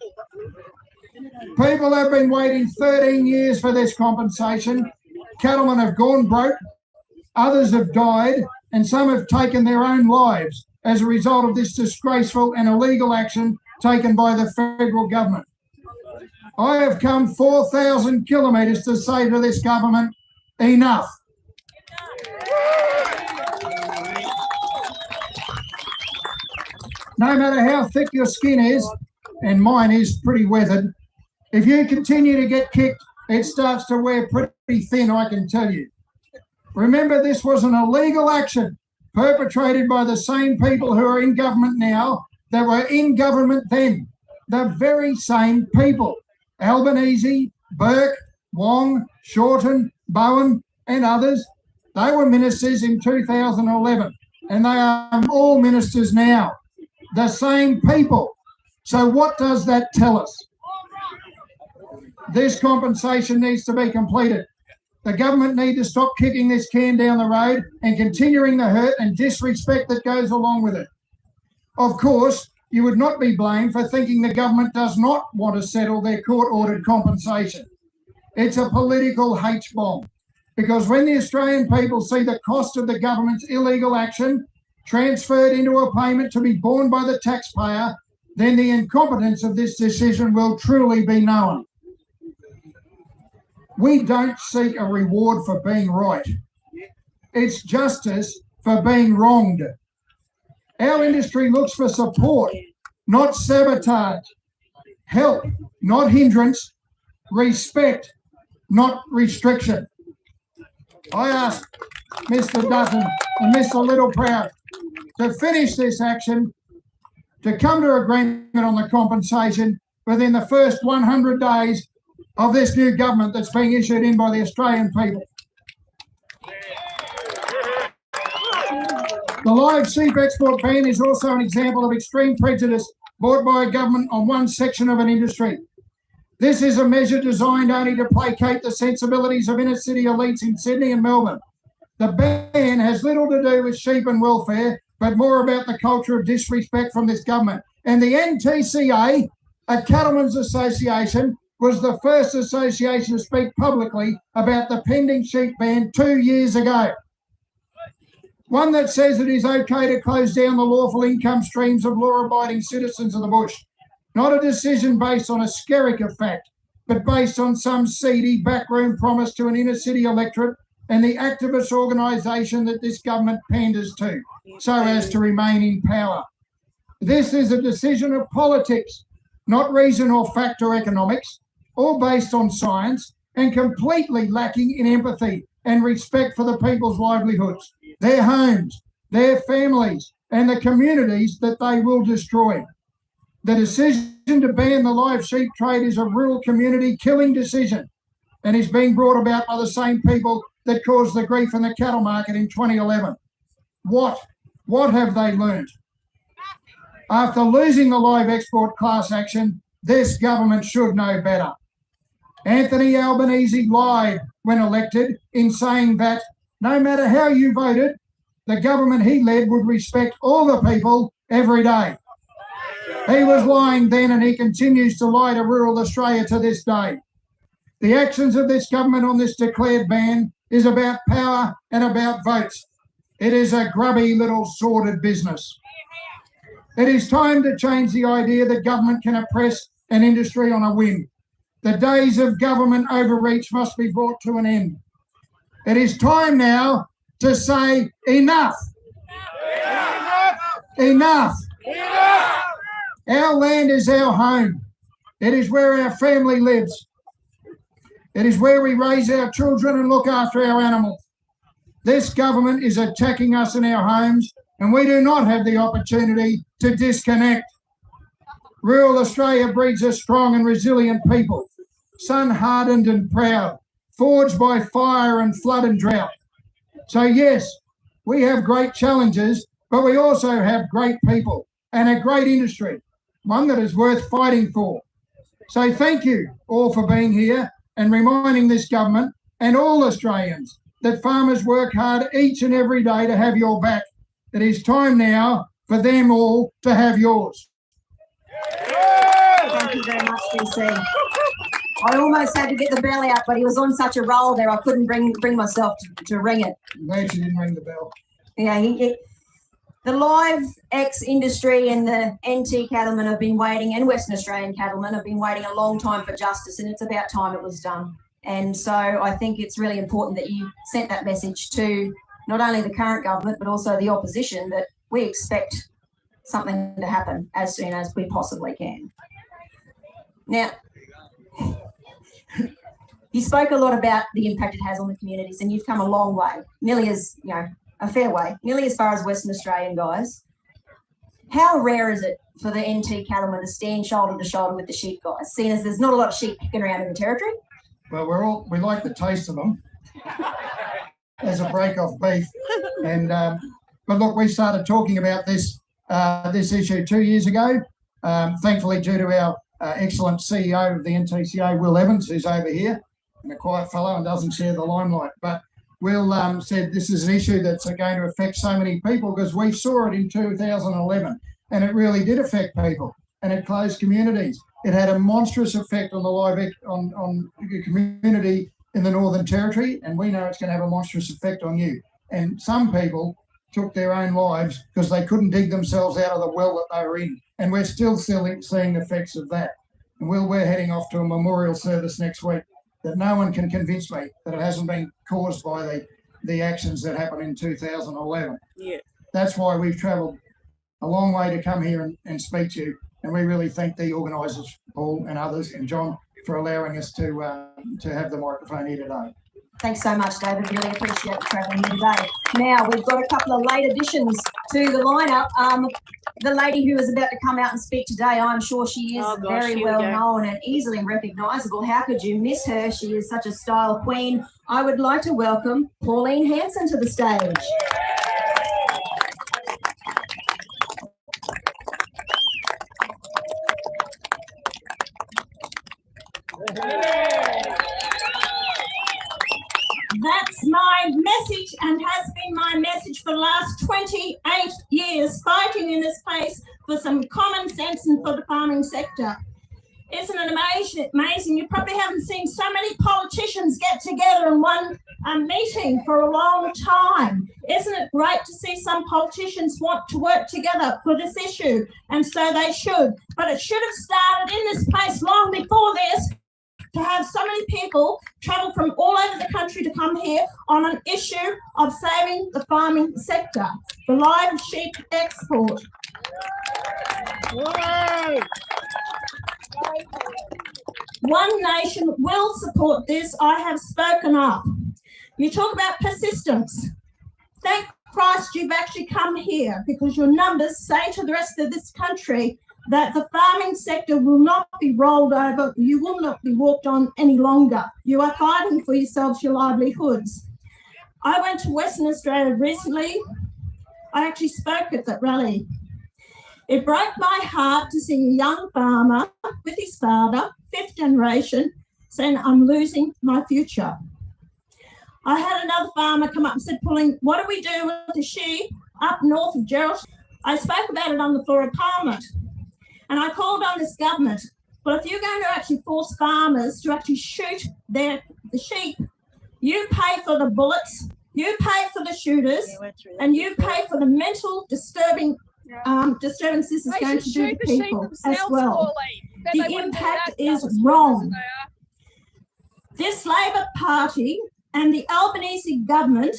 People have been waiting 13 years for this compensation. Cattlemen have gone broke, others have died, and some have taken their own lives as a result of this disgraceful and illegal action taken by the federal government. I have come 4,000 kilometres to say to this government, enough. No matter how thick your skin is, and mine is pretty weathered, if you continue to get kicked, it starts to wear pretty thin, I can tell you. Remember, this was an illegal action perpetrated by the same people who are in government now that were in government then. The very same people. Albanese, Burke, Wong, Shorten, Bowen and others. They were ministers in 2011 and they are all ministers now. The same people. So what does that tell us? This compensation needs to be completed. The government need to stop kicking this can down the road and continuing the hurt and disrespect that goes along with it. Of course, you would not be blamed for thinking the government does not want to settle their court-ordered compensation. It's a political H-bomb, because when the Australian people see the cost of the government's illegal action transferred into a payment to be borne by the taxpayer, then the incompetence of this decision will truly be known. We don't seek a reward for being right. It's justice for being wronged. Our industry looks for support, not sabotage. Help, not hindrance. Respect, not restriction. I ask Mr. Dutton and Mr. Littleproud to finish this action, to come to agreement on the compensation within the first 100 days of this new government that's being issued in by the Australian people. The live sheep export ban is also an example of extreme prejudice brought by a government on one section of an industry. This is a measure designed only to placate the sensibilities of inner city elites in Sydney and Melbourne. The ban has little to do with sheep and welfare, but more about the culture of disrespect from this government. And the NTCA, a cattlemen's association, was the first association to speak publicly about the pending sheep ban 2 years ago. One that says it is okay to close down the lawful income streams of law-abiding citizens of the bush. Not a decision based on a skerrick of fact, but based on some seedy backroom promise to an inner-city electorate and the activist organisation that this government panders to, so as to remain in power. This is a decision of politics, not reason or fact or economics, all based on science and completely lacking in empathy and respect for the people's livelihoods, their homes, their families, and the communities that they will destroy. The decision to ban the live sheep trade is a rural community killing decision and is being brought about by the same people that caused the grief in the cattle market in 2011. What have they learned? After losing the live export class action, this government should know better. Anthony Albanese lied when elected in saying that no matter how you voted, the government he led would respect all the people every day. He was lying then and he continues to lie to rural Australia to this day. The actions of this government on this declared ban is about power and about votes. It is a grubby little sordid business. It is time to change the idea that government can oppress an industry on a whim. The days of government overreach must be brought to an end. It is time now to say enough. Enough. Our land is our home. It is where our family lives. It is where we raise our children and look after our animals. This government is attacking us in our homes, and we do not have the opportunity to disconnect. Rural Australia breeds a strong and resilient people, sun-hardened and proud, forged by fire and flood and drought. So yes, we have great challenges, but we also have great people and a great industry, one that is worth fighting for. So thank you all for being here and reminding this government and all Australians that farmers work hard each and every day to have your back. It is time now for them all to have yours.
Thank you very much, DC. I almost had to get the bell out, but he was on such a roll there, I couldn't bring myself to ring it.
I'm glad you didn't ring the bell.
Yeah, the live X industry and the NT cattlemen have been waiting, and Western Australian cattlemen have been waiting a long time for justice, and it's about time it was done. And so I think it's really important that you sent that message to not only the current government, but also the opposition, that we expect something to happen as soon as we possibly can. Now, you spoke a lot about the impact it has on the communities, and you've come a long way, nearly as, a fair way, nearly as far as Western Australian guys. How rare is it for the NT cattlemen to stand shoulder to shoulder with the sheep guys, seeing as there's not a lot of sheep kicking around in the territory?
Well, we like the taste of them as a break-off beef. And but look, we started talking about this issue 2 years ago. Thankfully, due to our excellent CEO of the NTCA, Will Evans, who's over here, and a quiet fellow and doesn't share the limelight. But Will said this is an issue that's going to affect so many people, because we saw it in 2011, and it really did affect people, and it closed communities. It had a monstrous effect on on the community in the Northern Territory, and we know it's going to have a monstrous effect on you. And some people took their own lives because they couldn't dig themselves out of the well that they were in, and we're still seeing the effects of that. And we're heading off to a memorial service next week that no one can convince me that it hasn't been caused by the actions that happened in 2011.
Yeah.
That's why we've travelled a long way to come here and speak to you. And we really thank the organisers, Paul and others, and John, for allowing us to have the microphone here today.
Thanks so much, David. Really appreciate you travelling here today. Now, we've got a couple of late additions to the lineup. The lady who is about to come out and speak today, I'm sure she is very well known and easily recognisable. How could you miss her? She is such a style queen. I would like to welcome Pauline Hanson to the stage.
That That's my message and has been my message for the last 28 years, fighting in this place for some common sense and for the farming sector. Isn't it amazing? You probably haven't seen so many politicians get together in one meeting for a long time. Isn't it great to see some politicians want to work together for this issue? And so they should. But it should have started in this place long before this, to have so many people travel from all over the country to come here on an issue of saving the farming sector, the live sheep export.
Whoa.
One Nation will support this. I have spoken up. You talk about persistence. Thank Christ you've actually come here, because your numbers say to the rest of this country that the farming sector will not be rolled over. You will not be walked on any longer. You are fighting for yourselves, your livelihoods. I went to Western Australia recently. I actually spoke at that rally. It broke my heart to see a young farmer with his father, 5th generation, saying, I'm losing my future. I had another farmer come up and said, Pauline, what do we do with the sheep up north of Gerald? I spoke about it on the floor of Parliament, and I called on this government. Well, if you're going to actually force farmers to actually shoot the sheep, you pay for the bullets, you pay for the shooters, and you pay for the mental disturbances this is going to do to people as well. The impact is wrong. This Labor Party and the Albanese government,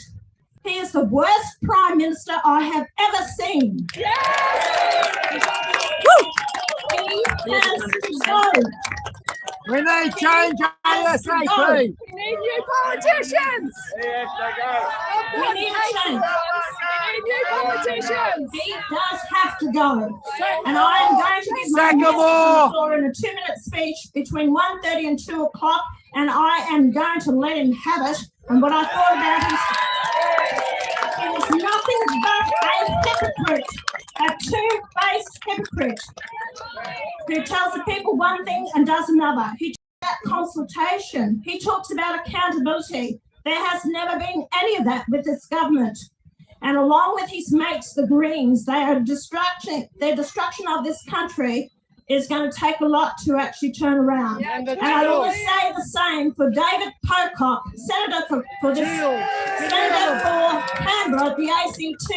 he is the worst Prime Minister I have ever seen.
We need change ASAP.
We need new politicians.
We need change.
We need new politicians.
He does have to go. And I am going to give my message on the floor in a 2-minute speech between 1:30 and 2 o'clock, and I am going to let him have it. And what I thought about him, he was nothing but a hypocrite, a two-faced hypocrite who tells the people one thing and does another. He talks about consultation. He talks about accountability. There has never been any of that with this government. And along with his mates, the Greens, their destruction of this country is going to take a lot to actually turn around.
Yeah,
and I will say the same for David Pocock, Senator for Canberra. The ACT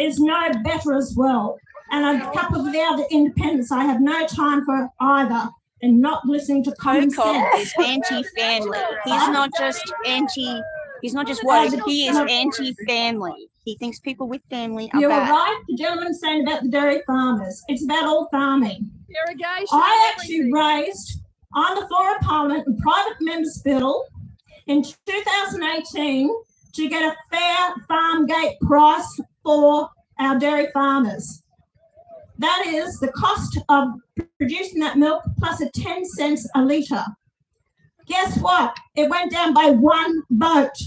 is no better as well. And a couple of the other independents, I have no time for either, and not listening to common
Pocock
sense.
is anti-family. He's not just woke, he is anti-family. He thinks people with family are
You're
bad.
right, the gentleman saying about the dairy farmers. It's about all farming.
Irrigation.
I actually raised on the floor of Parliament a private member's bill in 2018 to get a fair farm gate price for our dairy farmers. That is the cost of producing that milk plus a 10 cents a litre. Guess what? It went down by one vote.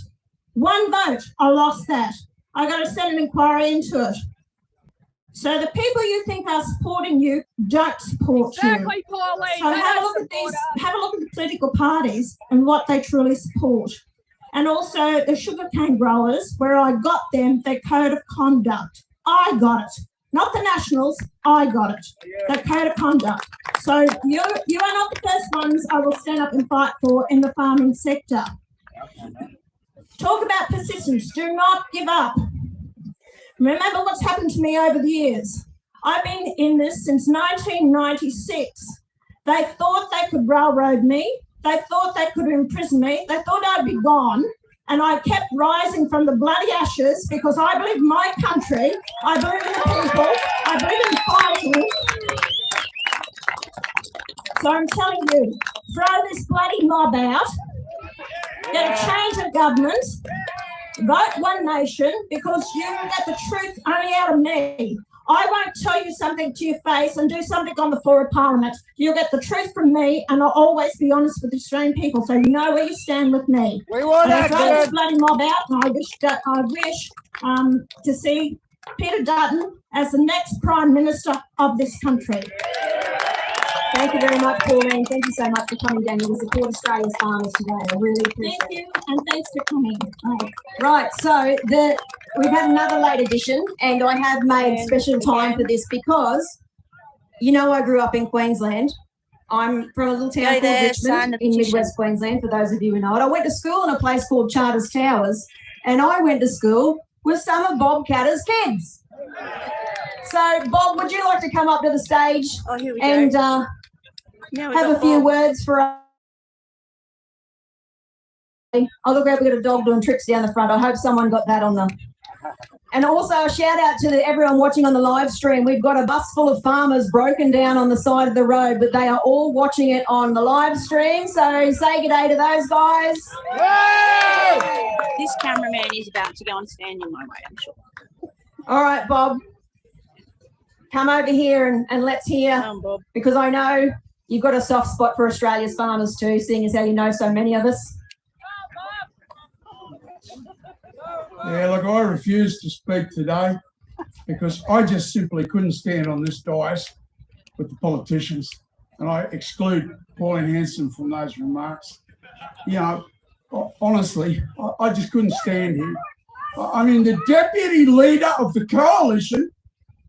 One vote, I lost that. I got to send an inquiry into it. So the people you think are supporting you don't support
Exactly,
you.
Pauline.
So have a look at the political parties and what they truly support. And also the sugarcane growers, where I got them their code of conduct. I got it. Not the Nationals, I got it. The code of conduct. So you are not the first ones I will stand up and fight for in the farming sector. Talk about persistence. Do not give up. Remember what's happened to me over the years. I've been in this since 1996. They thought they could railroad me. They thought they could imprison me. They thought I'd be gone. And I kept rising from the bloody ashes because I believe in my country. I believe in the people. I believe in fighting. So I'm telling you, throw this bloody mob out. Get a change of government. Vote One Nation, because you will get the truth only out of me. I won't tell you something to your face and do something on the floor of Parliament. You'll get the truth from me, and I'll always be honest with the Australian people, so you know where you stand with me.
We want
throw this
action.
bloody mob out, and I wish to see Peter Dutton as the next Prime Minister of this country.
Thank you very much, Pauline. Thank you so much for coming down here to support Australia's farmers today. I really appreciate
Thank you, and thanks for coming.
Right, so we've had another late edition, and I have made special time for this because, you know, I grew up in Queensland. I'm from a little town called Richmond in Midwest Queensland, for those of you who know it. I went to school in a place called Charters Towers, and I went to school with some of Bob Catter's kids. So, Bob, would you like to come up to the stage and have a few words for us? Oh, look, we've got a dog doing tricks down the front. I hope someone got that on the... And also a shout out to everyone watching on the live stream. We've got a bus full of farmers broken down on the side of the road, but they are all watching it on the live stream. So say good day to those guys.
Yay! This cameraman is about to go and stand in my way, I'm sure.
All right, Bob. Come over here and let's hear,
Bob.
Because I know you've got a soft spot for Australia's farmers too, seeing as how you know so many of us.
Yeah, look, I refuse to speak today because I just simply couldn't stand on this dais with the politicians, and I exclude Pauline Hanson from those remarks. You know, honestly, I just couldn't stand here. I mean, the deputy leader of the coalition,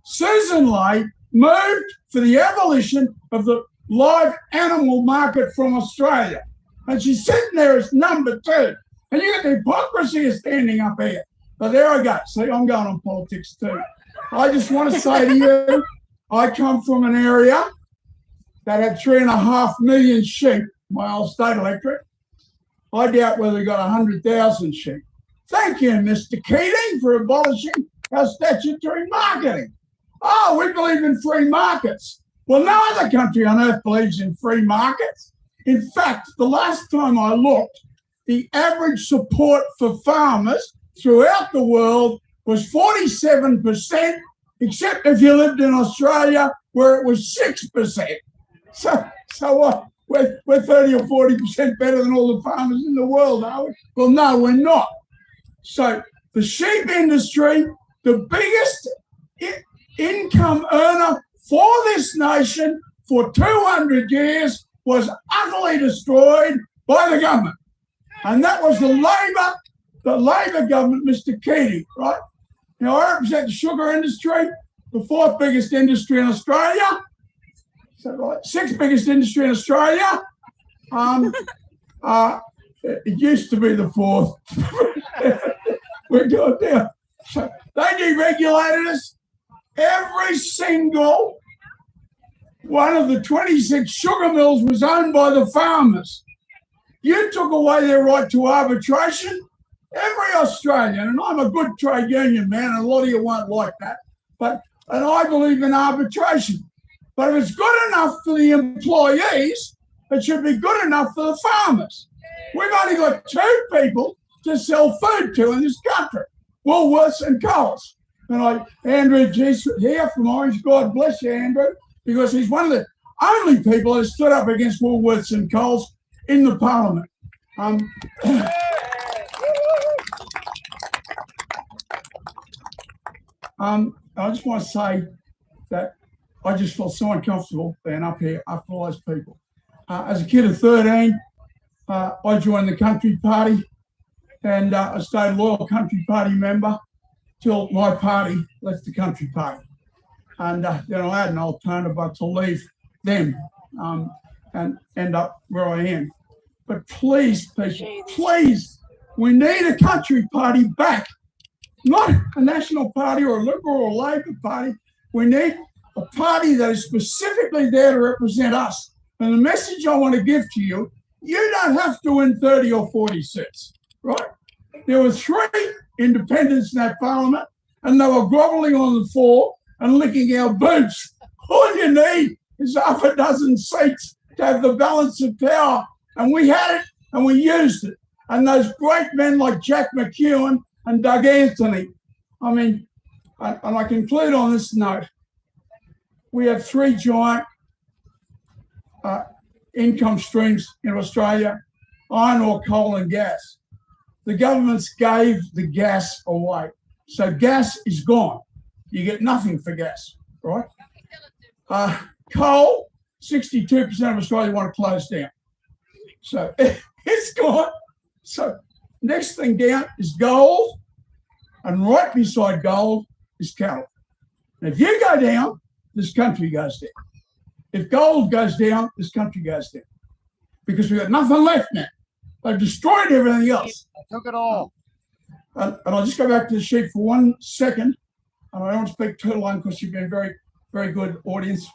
Susan Ley, moved for the abolition of the live animal market from Australia, and she's sitting there as number 2. And you got the hypocrisy of standing up here. But there I go. See, I'm going on politics too. I just want to say to you, I come from an area that had 3.5 million sheep, my old state electorate. I doubt whether we got 100,000 sheep. Thank you, Mr. Keating, for abolishing our statutory marketing. Oh, we believe in free markets. Well, no other country on earth believes in free markets. In fact, the last time I looked, the average support for farmers throughout the world was 47%, except if you lived in Australia, where it was 6%. So what? We're 30 or 40% better than all the farmers in the world, are we? Well, no, we're not. So the sheep industry, the biggest income earner for this nation for 200 years, was utterly destroyed by the government. And that was the Labor government, Mr. Keating, right? Now, I represent the sugar industry, the 4th biggest industry in Australia. Is that right? 6th biggest industry in Australia. It used to be the 4th. We're going down. So they deregulated us. Every single one of the 26 sugar mills was owned by the farmers. You took away their right to arbitration. Every Australian, and I'm a good trade union man, and a lot of you won't like that, and I believe in arbitration. But if it's good enough for the employees, it should be good enough for the farmers. We've only got 2 people to sell food to in this country, Woolworths and Coles. And Andrew G's here from Orange, God bless you, Andrew, because he's one of the only people that stood up against Woolworths and Coles in the parliament. I just want to say that I just felt so uncomfortable being up here after all those people. As a kid of 13, I joined the Country Party, and I stayed a loyal Country Party member till my party left the Country Party. And then I had an alternative but to leave them and end up where I am. But please, people, please, we need a Country Party back. Not a National Party or a Liberal or Labor Party. We need a party that is specifically there to represent us. And the message I want to give to you, you don't have to win 30 or 40 seats, right? There were 3 independents in that parliament, and they were grovelling on the floor and licking our boots. All you need is half a dozen seats to have the balance of power. And we had it, and we used it. And those great men like Jack McEwen and Doug Anthony. I mean, and I conclude on this note. We have 3 giant income streams in Australia: iron ore, coal and gas. The governments gave the gas away. So gas is gone. You get nothing for gas, right? Coal, 62% of Australia want to close down. So it's gone. So next thing down is gold, and right beside gold is cattle. And if you go down, this country goes down. If gold goes down, this country goes down. Because we've got nothing left now. They've destroyed everything else.
I took it all.
And I'll just go back to the sheet for 1 second. And I don't want to speak too long because you've been a very, very good audience.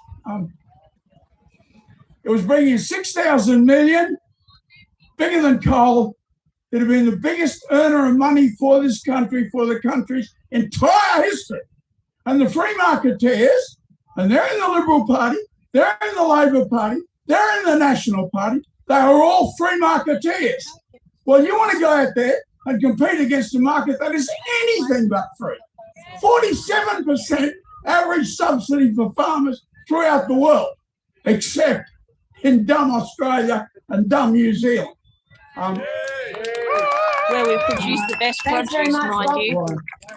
It was bringing 6,000 million, bigger than coal. It had been the biggest earner of money for this country, for the country's entire history. And the free marketeers, and they're in the Liberal Party, they're in the Labor Party, they're in the National Party, they are all free marketeers. Well, you want to go out there and compete against a market that is anything but free. 47% average subsidy for farmers throughout the world, except in dumb Australia and dumb New Zealand.
Where we produce the best
Thanks very
produce,
much,
mind you.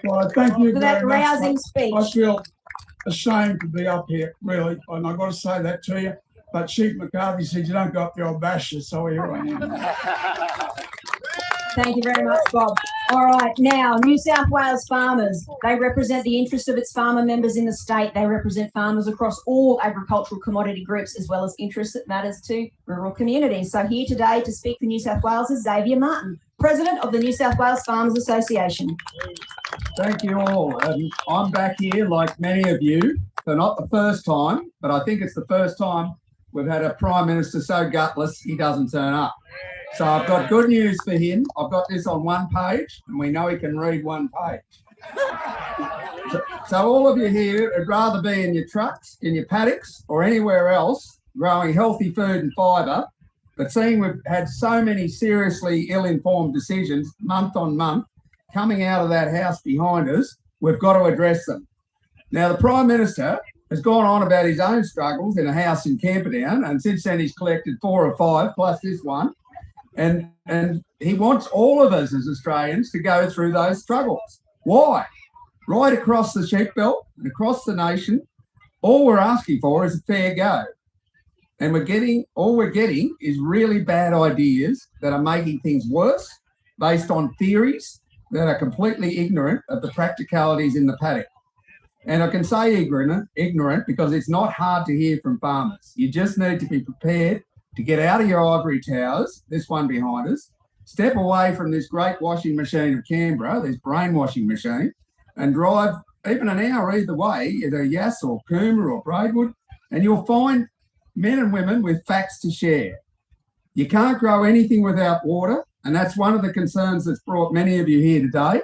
Well, thank you
For that
very much.
rousing speech.
I feel ashamed to be up here, really, and I've got to say that to you. But Chief McCarthy said you don't go up there, I'll bash you, so here I am.
Thank you very much, Bob. All right, now, New South Wales farmers. They represent the interest of its farmer members in the state. They represent farmers across all agricultural commodity groups, as well as interests that matters to rural communities. So here today to speak for New South Wales is Xavier Martin, President of the New South Wales Farmers Association.
Thank you all. I'm back here like many of you for not the first time, but I think it's the first time we've had a Prime Minister so gutless he doesn't turn up. So I've got good news for him. I've got this on one page, and we know he can read one page. So all of you here would rather be in your trucks, in your paddocks, or anywhere else growing healthy food and fibre. But seeing we've had so many seriously ill-informed decisions month on month coming out of that house behind us, we've got to address them. Now, the Prime Minister has gone on about his own struggles in a house in Camberra, and since then he's collected 4 or 5, plus this one. And he wants all of us as Australians to go through those struggles. Why? Right across the sheep belt and across the nation, all we're asking for is a fair go. And all we're getting is really bad ideas that are making things worse based on theories that are completely ignorant of the practicalities in the paddock. And I can say ignorant because it's not hard to hear from farmers. You just need to be prepared to get out of your ivory towers, this one behind us, step away from this great washing machine of Canberra, this brainwashing machine, and drive even an hour either way, either Yass or Coomera or Braidwood, and you'll find men and women with facts to share. You can't grow anything without water, and that's one of the concerns that's brought many of you here today.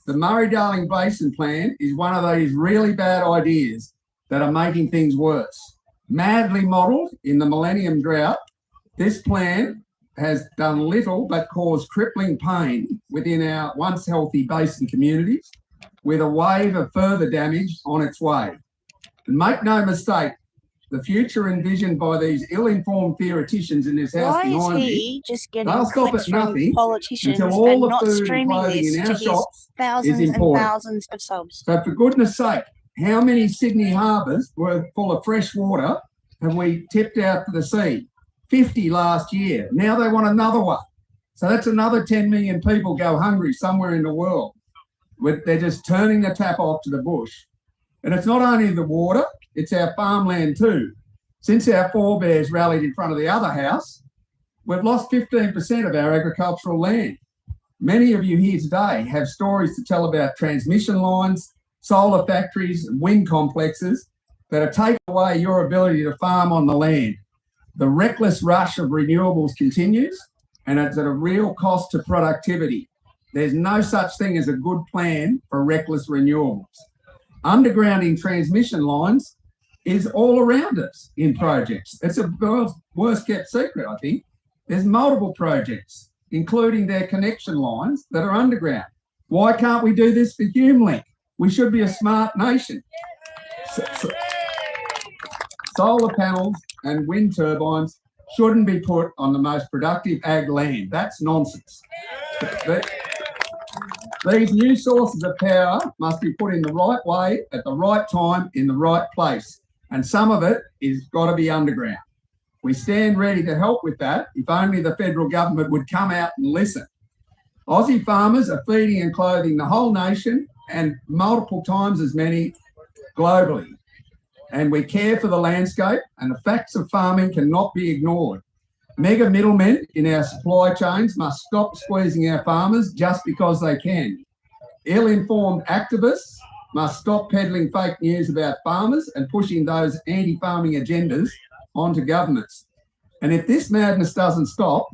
The Murray-Darling Basin Plan is one of these really bad ideas that are making things worse. Madly modelled in the Millennium Drought, this plan has done little but caused crippling pain within our once healthy basin communities, with a wave of further damage on its way. And make no mistake, the future envisioned by these ill-informed theoreticians in this house
Why
behind
is
me,
he just getting
they'll stop
clicks
at
from
nothing
politicians
until all
and
the
not
food and
streaming
clothing
this
in
to
our
his
shops
thousands
is
and
important.
thousands of subs?
So for goodness sake, how many Sydney harbours were full of fresh water have we tipped out to the sea? 50 last year. Now they want another one. So that's another 10 million people go hungry somewhere in the world. They're just turning the tap off to the bush. And it's not only the water, it's our farmland too. Since our forebears rallied in front of the other house, we've lost 15% of our agricultural land. Many of you here today have stories to tell about transmission lines, solar factories, and wind complexes that are taking away your ability to farm on the land. The reckless rush of renewables continues, and it's at a real cost to productivity. There's no such thing as a good plan for reckless renewables. Undergrounding transmission lines is all around us in projects. It's a worst kept secret, I think. There's multiple projects, including their connection lines that are underground. Why can't we do this for HumeLink? We should be a smart nation. Solar panels and wind turbines shouldn't be put on the most productive ag land. That's nonsense. These new sources of power must be put in the right way, at the right time, in the right place. and some of it is got to be underground. We stand ready to help with that if only the federal government would come out and listen. Aussie farmers are feeding and clothing the whole nation and multiple times as many globally. And we care for the landscape, and the facts of farming cannot be ignored. Mega middlemen in our supply chains must stop squeezing our farmers just because they can. Ill-informed activists must stop peddling fake news about farmers and pushing those anti-farming agendas onto governments. And if this madness doesn't stop,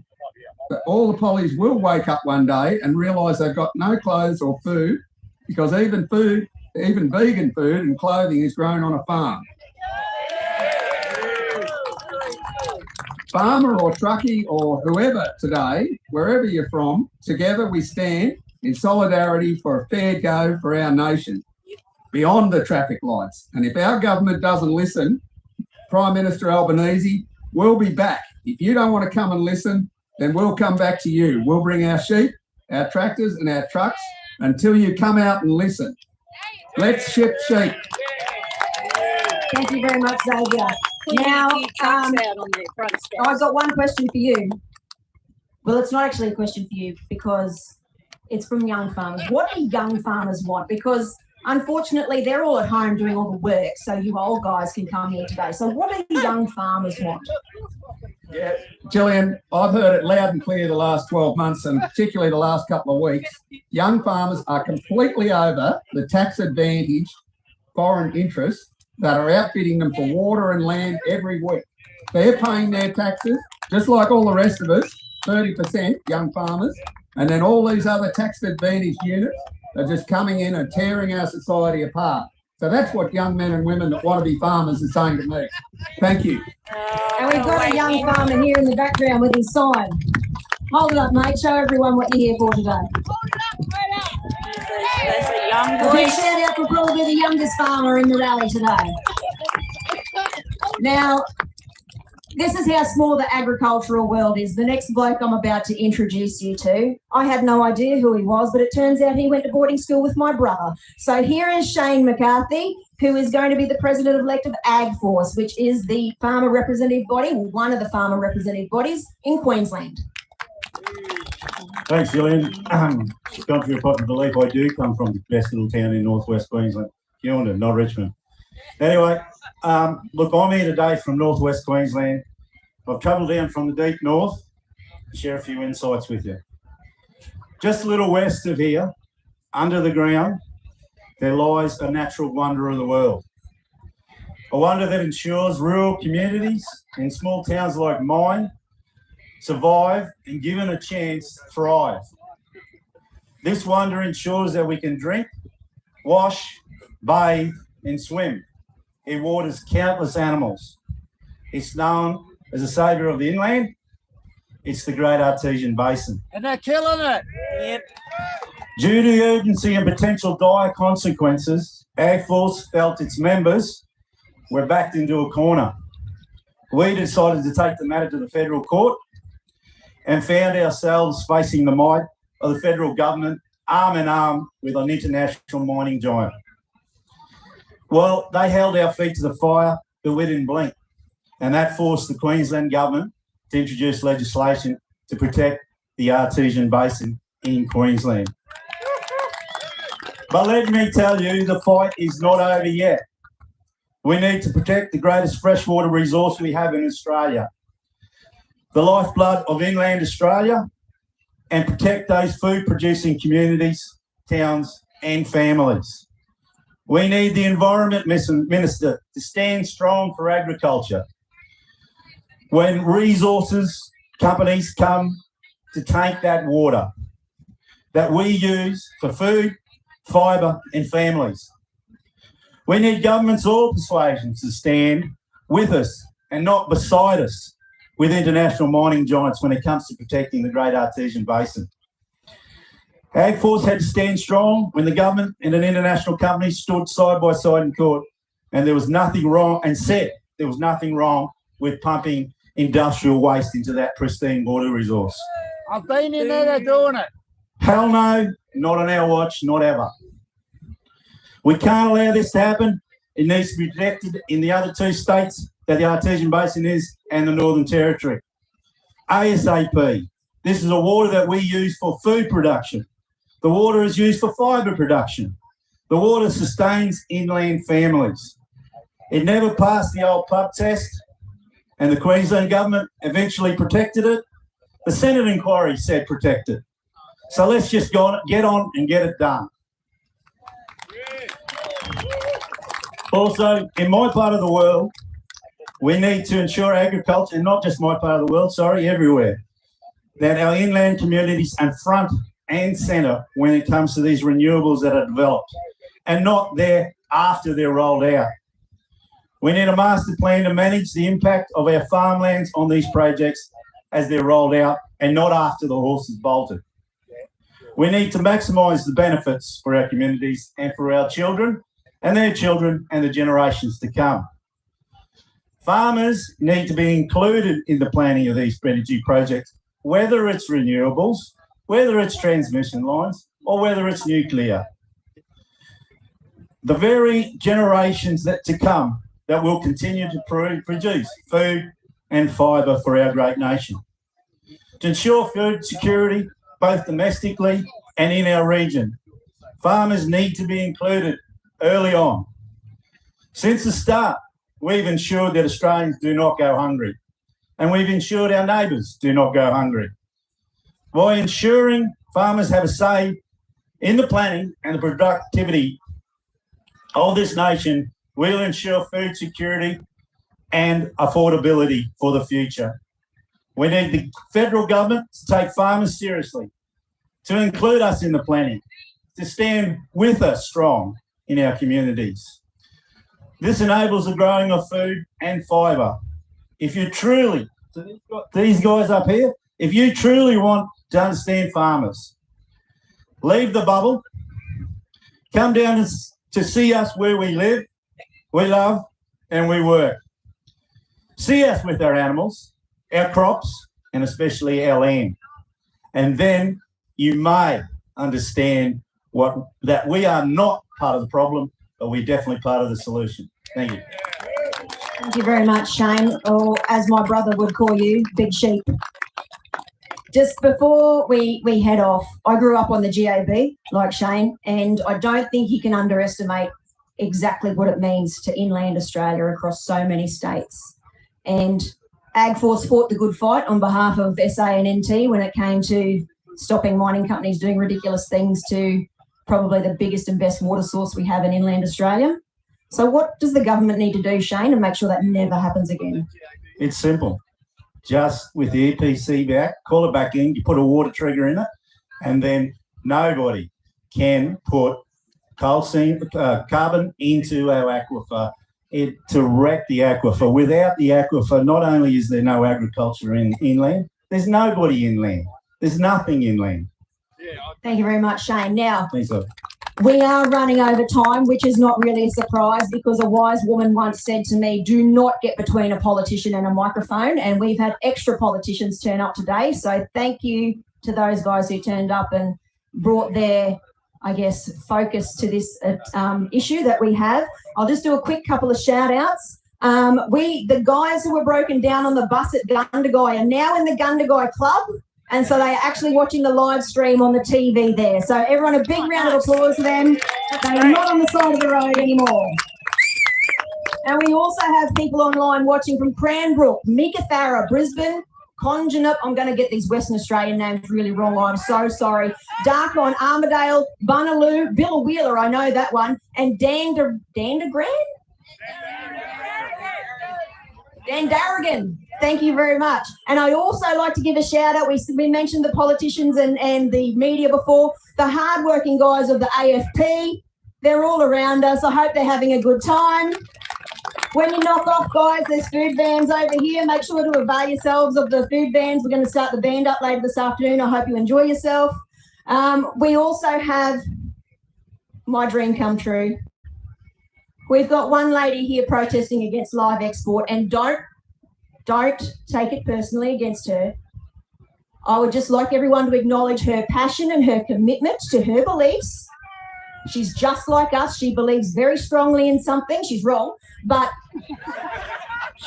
all the pollies will wake up one day and realise they've got no clothes or food, because even vegan food and clothing is grown on a farm. Farmer or truckie or whoever today, wherever you're from, together we stand in solidarity for a fair go for our nation, beyond the traffic lights. And if our government doesn't listen, Prime Minister Albanese, we'll be back. If you don't want to come and listen, then we'll come back to you. We'll bring our sheep, our tractors and our trucks until you come out and listen. Let's ship sheep.
Thank you very much, Xavier. Now, I've got one question for you. Well, it's not actually a question for you because it's from young farmers. What do young farmers want? Because unfortunately, they're all at home doing all the work, so you old guys can come here today. So what do young farmers want?
Yeah, Gillian, I've heard it loud and clear the last 12 months and particularly the last couple of weeks. Young farmers are completely over the tax-advantaged foreign interests that are outbidding them for water and land every week. They're paying their taxes, just like all the rest of us, 30% young farmers, and then all these other tax-advantaged units are just coming in and tearing our society apart. So that's what young men and women that want to be farmers are saying to me. Thank you.
And we've got a young farmer here in the background with his sign. Hold it up, mate. Show everyone what you're here for today.
There's a young
A big
voice.
shout out for probably the youngest farmer in the rally today. Now, this is how small the agricultural world is. The next bloke I'm about to introduce you to, I had no idea who he was, but it turns out he went to boarding school with my brother. So here is Shane McCarthy, who is going to be the president-elect of AgForce, which is the farmer representative body, or one of the farmer representative bodies in Queensland.
Thanks, Gillian. Contrary to popular belief, I do come from the best little town in northwest Queensland, Gillian, not Richmond. Anyway, look, I'm here today from northwest Queensland. I've travelled down from the deep north to share a few insights with you. Just a little west of here, under the ground, there lies a natural wonder of the world. A wonder that ensures rural communities in small towns like mine survive and given a chance to thrive. This wonder ensures that we can drink, wash, bathe and swim. It waters countless animals. It's known as the saviour of the inland. It's the Great Artesian Basin.
And they're killing it.
Yep.
Due to the urgency and potential dire consequences, AgForce felt its members were backed into a corner. We decided to take the matter to the federal court and found ourselves facing the might of the federal government arm in arm with an international mining giant. Well, they held our feet to the fire, but we didn't blink. And that forced the Queensland government to introduce legislation to protect the Artesian Basin in Queensland. But let me tell you, the fight is not over yet. We need to protect the greatest freshwater resource we have in Australia, the lifeblood of inland Australia, and protect those food-producing communities, towns and families. We need the Environment Minister to stand strong for agriculture. When resources companies come to take that water that we use for food, fibre and families. We need governments of all persuasions to stand with us and not beside us with international mining giants when it comes to protecting the Great Artesian Basin. AgForce had to stand strong when the government and an international company stood side by side in court, and there was nothing wrong, and said there was nothing wrong with pumping industrial waste into that pristine water resource.
I've been in there, they're doing it.
Hell no, not on our watch, not ever. We can't allow this to happen. It needs to be protected in the other two states that the Artesian Basin is and the Northern Territory. ASAP. This is a water that we use for food production. The water is used for fibre production. The water sustains inland families. It never passed the old pub test, and the Queensland government eventually protected it. The Senate inquiry said protect it. So let's just get on and get it done. Also, in my part of the world, we need to ensure agriculture, and not just my part of the world, sorry, everywhere, that our inland communities are front and centre when it comes to these renewables that are developed, and not there after they're rolled out. We need a master plan to manage the impact of our farmlands on these projects as they're rolled out, and not after the horse is bolted. We need to maximise the benefits for our communities and for our children and their children and the generations to come. Farmers need to be included in the planning of these energy projects, whether it's renewables, whether it's transmission lines, or whether it's nuclear. The very generations to come that will continue to produce food and fibre for our great nation. To ensure food security, both domestically and in our region, farmers need to be included early on. Since the start, we've ensured that Australians do not go hungry, and we've ensured our neighbours do not go hungry. By ensuring farmers have a say in the planning and the productivity of this nation, we'll ensure food security and affordability for the future. We need the federal government to take farmers seriously, to include us in the planning, to stand with us strong in our communities. This enables the growing of food and fibre. If you truly, these guys up here, if you truly want to understand farmers, leave the bubble, come down to see us where we live, we love, and we work. See us with our animals, our crops, and especially our land. And then you may understand that we are not part of the problem, but we're definitely part of the solution. Thank you.
Thank you very much, Shane, or as my brother would call you, Big Sheep. Just before we head off, I grew up on the GAB, like Shane, and I don't think you can underestimate exactly what it means to inland Australia across so many states. And AgForce fought the good fight on behalf of SA and NT when it came to stopping mining companies doing ridiculous things to probably the biggest and best water source we have in inland Australia. So what does the government need to do, Shane, and make sure that never happens again?
It's simple. Just with the EPC back, call it back in, you put a water trigger in it, and then nobody can put carbon into our aquifer to wreck the aquifer. Without the aquifer, not only is there no agriculture inland, there's nobody inland. There's nothing inland.
Thank you very much, Shane. Now,
Thanks, love.
We are running over time, which is not really a surprise because a wise woman once said to me, do not get between a politician and a microphone. And we've had extra politicians turn up today. So thank you to those guys who turned up and brought their, I guess, focus to this issue that we have. I'll just do a quick couple of shout outs. The guys who were broken down on the bus at Gundagai are now in the Gundagai Club. And so they are actually watching the live stream on the TV there. So everyone, a big round of applause for them. They are not on the side of the road anymore. And we also have people online watching from Cranbrook, Meekatharra, Brisbane, Congenip. I'm going to get these Western Australian names really wrong. I'm so sorry. Darkon, Armidale, Bunaloo, Billawheeler, I know that one, and Dandaragan? Darrigan. Thank you very much. And I also like to give a shout out. We mentioned the politicians and the media before. The hardworking guys of the AFP, they're all around us. I hope they're having a good time. When you knock off, guys, there's food vans over here. Make sure to avail yourselves of the food vans. We're going to start the band up later this afternoon. I hope you enjoy yourself. We also have my dream come true. We've got one lady here protesting against live export, and don't take it personally against her. I would just like everyone to acknowledge her passion and her commitment to her beliefs
She's just like us. She believes very strongly in something. She's wrong, but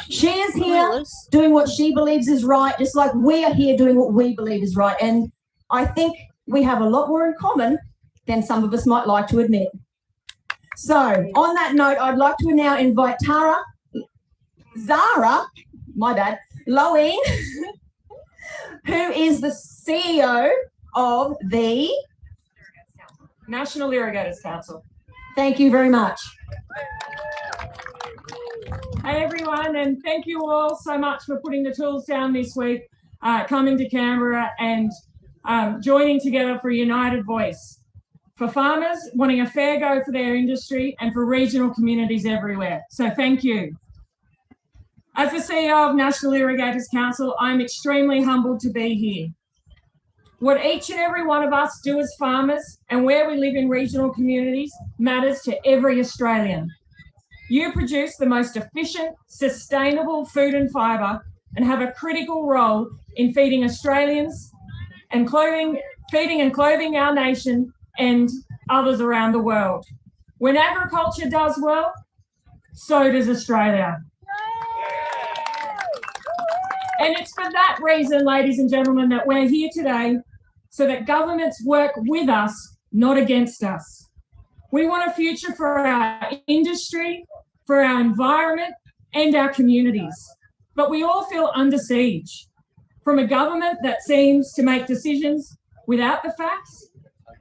she is here doing what she believes is right, just like we are here doing what we believe is right. And I think we have a lot more in common than some of us might like to admit. So on that note, I'd like to now invite Zara, Loeen, who is the CEO of the
National Irrigators Council.
Thank you very much.
Hey everyone, and thank you all so much for putting the tools down this week, coming to Canberra and joining together for a united voice. For farmers wanting a fair go for their industry and for regional communities everywhere. So thank you. As the CEO of National Irrigators Council, I'm extremely humbled to be here. What each and every one of us do as farmers and where we live in regional communities matters to every Australian. You produce the most efficient, sustainable food and fibre and have a critical role in feeding Australians and feeding and clothing our nation and others around the world. When agriculture does well, so does Australia. And it's for that reason, ladies and gentlemen, that we're here today, so that governments work with us, not against us. We want a future for our industry, for our environment, and our communities. But we all feel under siege from a government that seems to make decisions without the facts,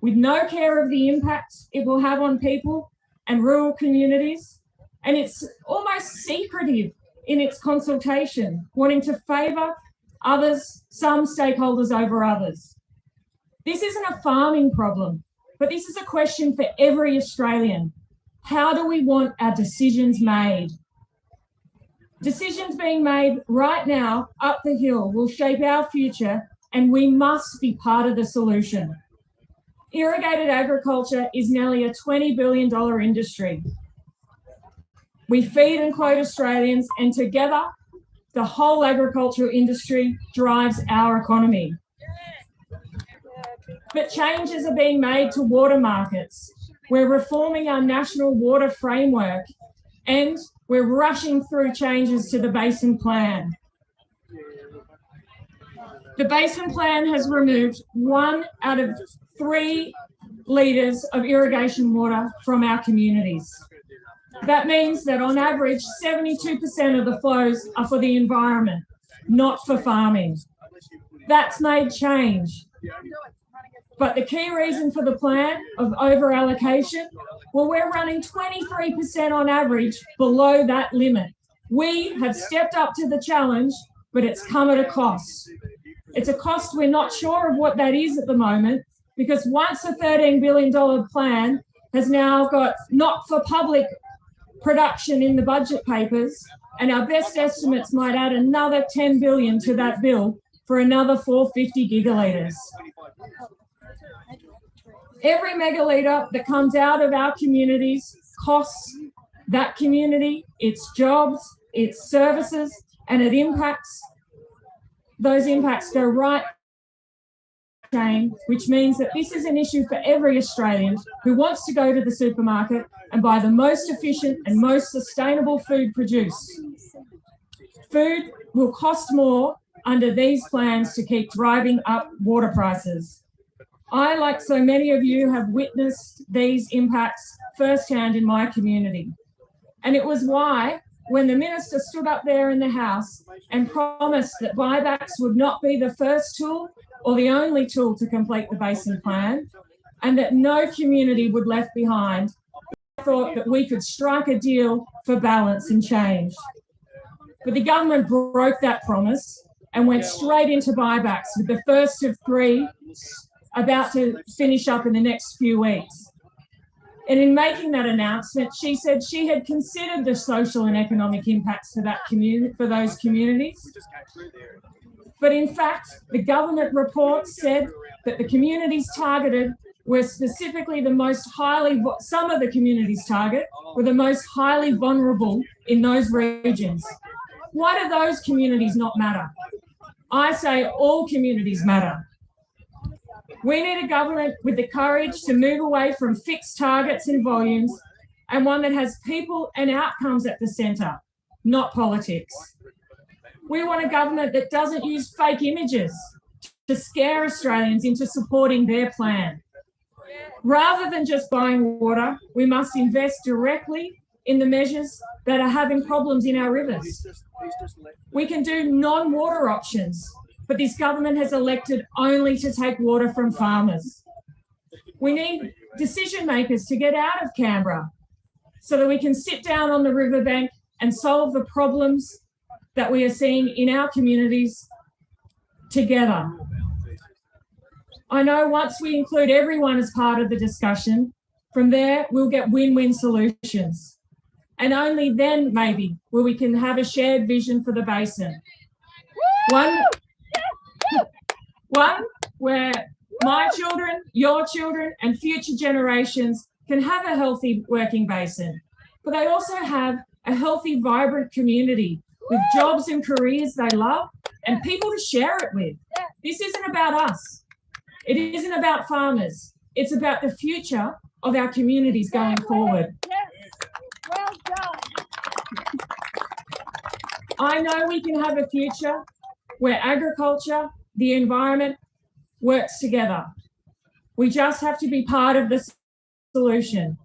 with no care of the impact it will have on people and rural communities. And it's almost secretive in its consultation, wanting to favour others, some stakeholders over others. This isn't a farming problem, but this is a question for every Australian. How do we want our decisions made? Decisions being made right now up the hill will shape our future, and we must be part of the solution. Irrigated agriculture is nearly a $20 billion industry. We feed and clothe Australians, and together, the whole agricultural industry drives our economy. But changes are being made to water markets. We're reforming our national water framework, and we're rushing through changes to the Basin Plan. The Basin Plan has removed 1 out of 3 litres of irrigation water from our communities. That means that on average, 72% of the flows are for the environment, not for farming. That's made change. But the key reason for the plan of over-allocation, well, we're running 23% on average below that limit. We have stepped up to the challenge, but it's come at a cost. It's a cost we're not sure of what that is at the moment, because once a $13 billion plan has now got not-for-public production in the budget papers, and our best estimates might add another $10 billion to that bill for another 450 gigalitres. Every megalitre that comes out of our communities costs that community, its jobs, its services, and it impacts. Those impacts go right chain, which means that this is an issue for every Australian who wants to go to the supermarket and buy the most efficient and most sustainable food produced. Food will cost more under these plans to keep driving up water prices. I, like so many of you, have witnessed these impacts firsthand in my community. And it was why, when the minister stood up there in the House and promised that buybacks would not be the first tool or the only tool to complete the Basin Plan, and that no community would be left behind, I thought that we could strike a deal for balance and change. But the government broke that promise and went straight into buybacks, with the first of 3 about to finish up in the next few weeks. And in making that announcement, she said she had considered the social and economic impacts for that for those communities. But in fact, the government report said that the communities targeted were specifically the most some of the communities target were the most highly vulnerable in those regions. Why do those communities not matter? I say all communities matter. We need a government with the courage to move away from fixed targets and volumes, and one that has people and outcomes at the centre, not politics. We want a government that doesn't use fake images to scare Australians into supporting their plan. Rather than just buying water, we must invest directly in the measures that are having problems in our rivers. We can do non-water options, but this government has elected only to take water from farmers. We need decision makers to get out of Canberra so that we can sit down on the riverbank and solve the problems that we are seeing in our communities together. I know once we include everyone as part of the discussion, from there we'll get win-win solutions. And only then maybe will we can have a shared vision for the basin. One where my children, your children, and future generations can have a healthy working basin, but they also have a healthy, vibrant community with jobs and careers they love and people to share it with. This isn't about us. It isn't about farmers. It's about the future of our communities going forward.
Well done.
I know we can have a future where agriculture, the environment works together. We just have to be part of the solution.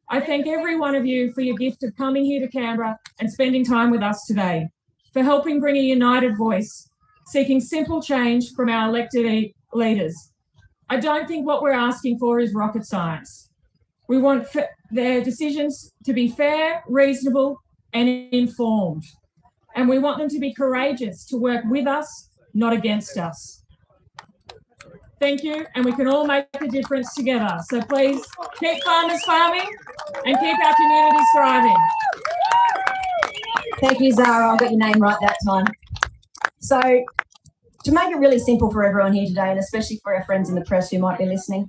I thank every one of you for your gift of coming here to Canberra and spending time with us today, for helping bring a united voice, seeking simple change from our elected leaders. I don't think what we're asking for is rocket science. We want their decisions to be fair, reasonable, and informed. And we want them to be courageous, to work with us, not against us. Thank you, and we can all make a difference together. So please keep farmers farming and keep our communities thriving.
Thank you, Zara. I got your name right that time. So to make it really simple for everyone here today, and especially for our friends in the press who might be listening,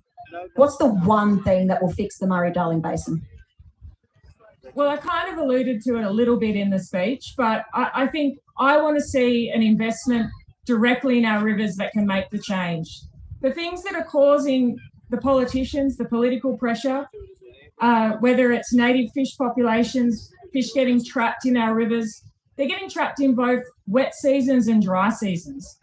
what's the one thing that will fix the Murray-Darling Basin?
Well, I kind of alluded to it a little bit in the speech, but I think I want to see an investment directly in our rivers that can make the change. The things that are causing the politicians, the political pressure, whether it's native fish populations, fish getting trapped in our rivers, they're getting trapped in both wet seasons and dry seasons.